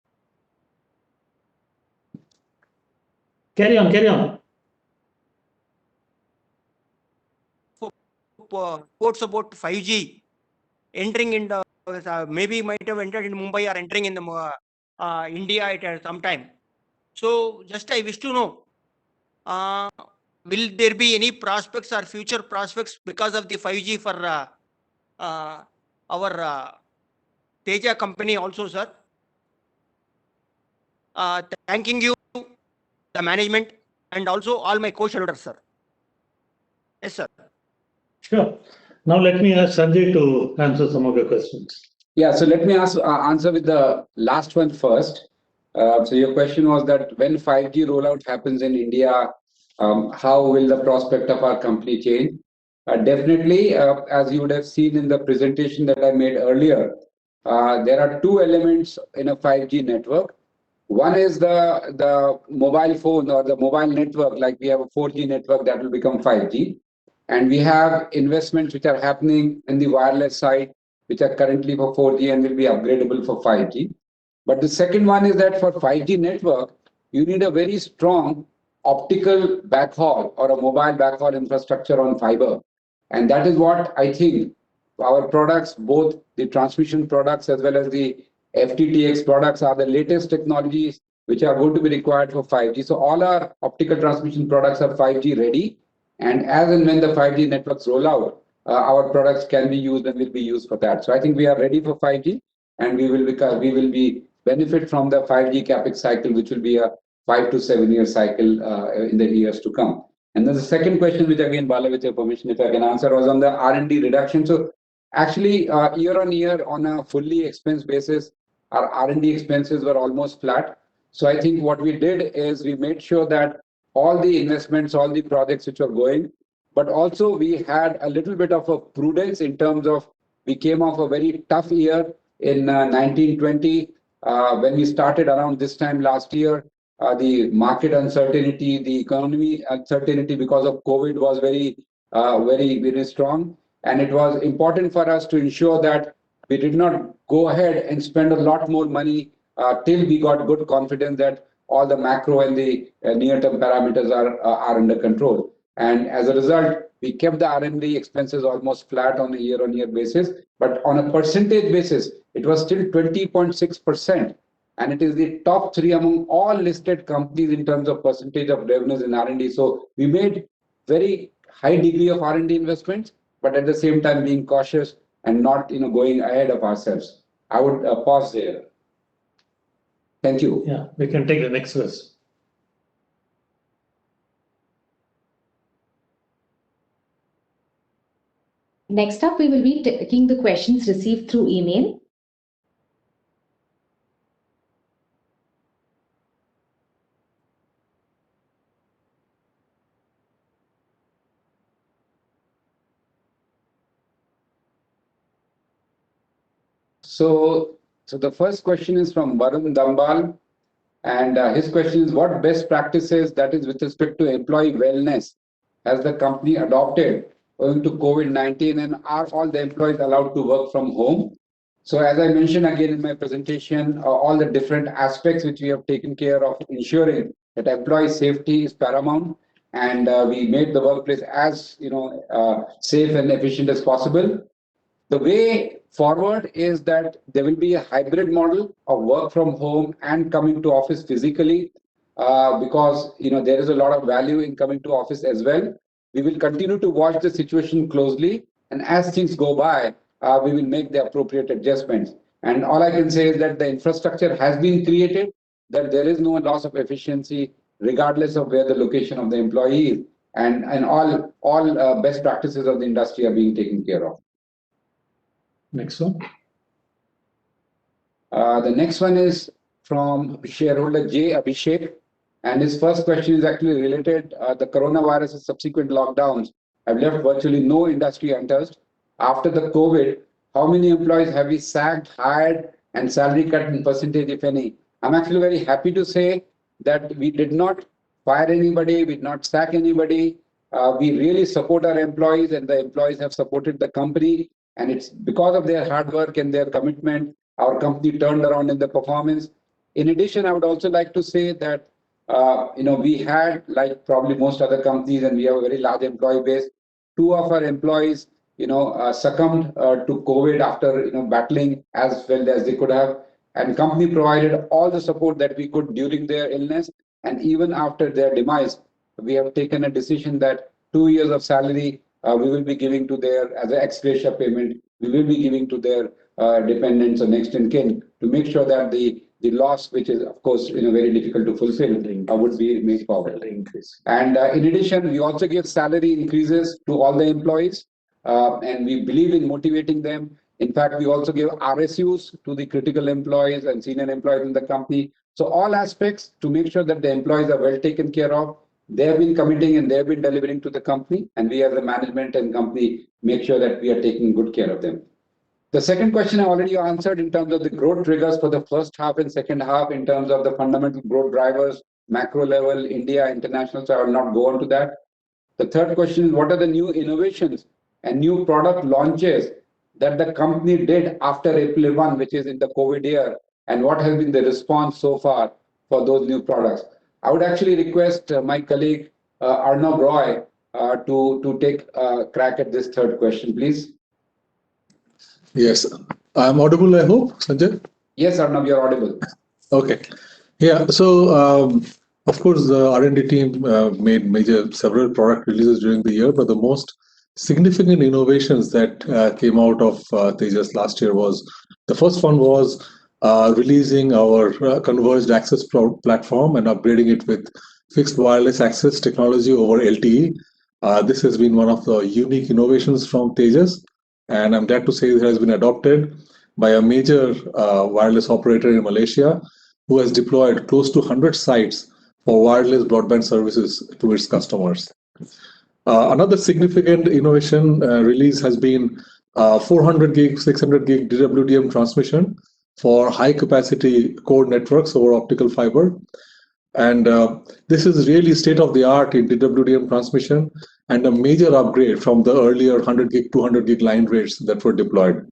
Carry on. Reports about 5G entering in the maybe might have entered in Mumbai or entering in the India at some time. So just I wish to know, will there be any prospects or future prospects because of the 5G for our Teja company also, sir? Thanking you, the management, and also all my co-shareholders, sir. Yes, sir. Sure. Now let me ask Sanjay to answer some of your questions. Yeah, so let me answer with the last one first. So your question was that when 5G rollout happens in India, how will the prospect of our company change? Definitely, as you would have seen in the presentation that I made earlier, there are two elements in a 5G network. One is the mobile phone or the mobile network, like we have a 4G network that will become 5G. And we have investments which are happening in the wireless side, which are currently for 4G and will be upgradable for 5G. But the second one is that for 5G network, you need a very strong optical backhaul or a mobile backhaul infrastructure on fiber. And that is what I think our products, both the transmission products as well as the FTTX products, are the latest technologies which are going to be required for 5G. So all our optical transmission products are 5G ready. And as and when the 5G networks roll out, our products can be used and will be used for that. So I think we are ready for 5G, and we will be benefit from the 5G capex cycle, which will be a 5 to 7 year cycle in the years to come. And then the second question, which again, Bala, with your permission, if I can answer, was on the R&D reduction. So actually, year on year, on a fully expense basis, our R&D expenses were almost flat. So I think what we did is we made sure that all the investments, all the projects which were going, but also we had a little bit of a prudence in terms of we came off a very tough year in 1920 when we started around this time last year. The market uncertainty, the economy uncertainty because of COVID was very strong. And it was important for us to ensure that we did not go ahead and spend a lot more money till we got good confidence that all the macro and the near-term parameters are under control. And as a result, we kept the R&D expenses almost flat on a year-on-year basis. But on a percentage basis, it was still 20.6%. And it is the top 3 among all listed companies in terms of percentage of revenues in R&D. So we made very high degree of R&D investments, but at the same time being cautious and not going ahead of ourselves. I would pause there. Thank you. Yeah, we can take the next verse. Next up, we will be taking the questions received through email. So the first question is from Varun Dambal, and his question is, what best practices, that is with respect to employee wellness, has the company adopted owing to COVID-19, and are all the employees allowed to work from home? So as I mentioned again in my presentation, all the different aspects which we have taken care of ensuring that employee safety is paramount, and we made the workplace as safe and efficient as possible. The way forward is that there will be a hybrid model of work from home and coming to office physically, because there is a lot of value in coming to office as well. We will continue to watch the situation closely, and as things go by, we will make the appropriate adjustments. And all I can say is that the infrastructure has been created, that there is no loss of efficiency regardless of where the location of the employee is, and all best practices of the industry are being taken care of. Next one. The next one is from shareholder J. Abhishek, and his first question is actually related. The coronavirus and subsequent lockdowns have left virtually no industry untouched. After the COVID, how many employees have we sacked, hired, and salary cut in percentage, if any? I'm actually very happy to say that we did not fire anybody, we did not sack anybody. We really support our employees, and the employees have supported the company. And it's because of their hard work and their commitment, our company turned around in the performance. In addition, I would also like to say that, we had, like probably most other companies, and we have a very large employee base, 2 of our employees, succumbed to COVID after, battling as well as they could have. And company provided all the support that we could during their illness. And even after their demise, we have taken a decision that 2 years of salary we will be giving to their, as an ex gratia payment, we will be giving to their dependents or next in kin, to make sure that the loss, which is of course very difficult to fulfill, would be made forward. And in addition, we also give salary increases to all the employees, and we believe in motivating them. In fact, we also give RSUs to the critical employees and senior employees in the company. So all aspects to make sure that the employees are well taken care of. They have been committing and they have been delivering to the company, and we as the management and company make sure that we are taking good care of them. The second question I already answered in terms of the growth triggers for the first half and second half in terms of the fundamental growth drivers, macro level, India, international, so I will not go on to that. The third question is, what are the new innovations and new product launches that the company did after April 1, which is in the COVID year, and what has been the response so far for those new products? I would actually request my colleague Arnav Roy to take a crack at this third question, please. Yes, I'm audible, I hope, Sanjay? Yes, Arnav, you're audible. Okay. Yeah, so of course the R&D team made several product releases during the year, but the most significant innovations that came out of Tejas last year was the first one was releasing our converged access platform and upgrading it with fixed wireless access technology over LTE. This has been one of the unique innovations from Tejas, and I'm glad to say it has been adopted by a major wireless operator in Malaysia, who has deployed close to 100 sites for wireless broadband services to its customers. Another significant innovation release has been 400 gig, 600 gig DWDM transmission for high capacity core networks over optical fiber. And this is really state of the art in DWDM transmission and a major upgrade from the earlier 100 gig, 200 gig line rates that were deployed.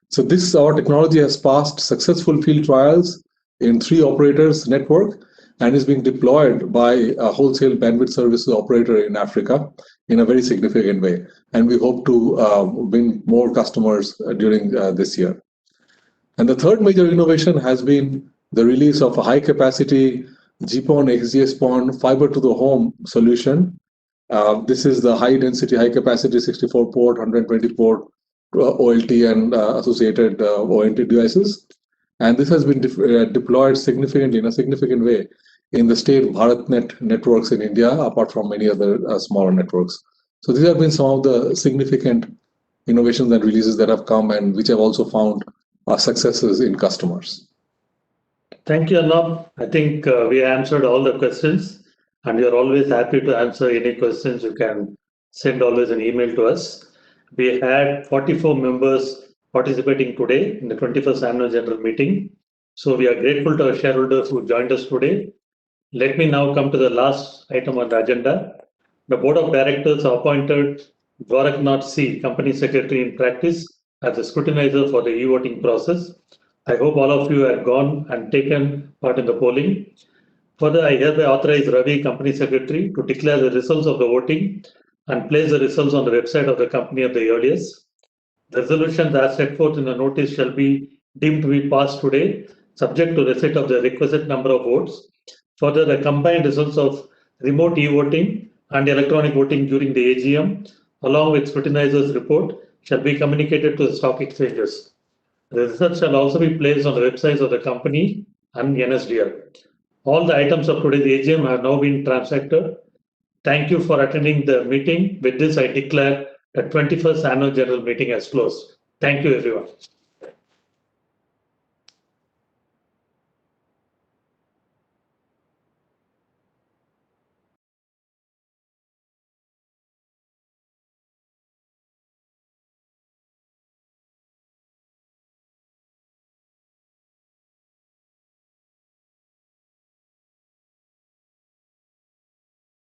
So our technology has passed successful field trials in 3 operators network and is being deployed by a wholesale bandwidth services operator in Africa in a very significant way. And we hope to win more customers during this year. And the third major innovation has been the release of a high capacity GPON, XGS-PON fiber to the home solution. This is the high density, high capacity 64 port, 120 port OLT and associated ONT devices. And this has been deployed significantly in a significant way in the state BharatNet networks in India, apart from many other smaller networks. So these have been some of the significant innovations and releases that have come and which have also found successes in customers. Thank you, Arnab. I think we answered all the questions, and we are always happy to answer any questions. You can send always an email to us. We had 44 members participating today in the 21st Annual General Meeting. So we are grateful to our shareholders who joined us today. Let me now come to the last item on the agenda. The Board of Directors appointed Dwaraknath C, Company Secretary in practice, as the scrutinizer for the e-voting process. I hope all of you have gone and taken part in the polling. Further, I hereby authorize Ravi, Company Secretary, to declare the results of the voting and place the results on the website of the company at the earliest. The resolutions as set forth in the notice shall be deemed to be passed today, subject to receipt of the requisite number of votes. Further, the combined results of remote e-voting and electronic voting during the AGM, along with scrutinizer's report, shall be communicated to the stock exchanges. The results shall also be placed on the websites of the company and NSDL. All the items of today's AGM have now been transacted. Thank you for attending the meeting. With this, I declare the 21st Annual General Meeting as closed. Thank you, everyone.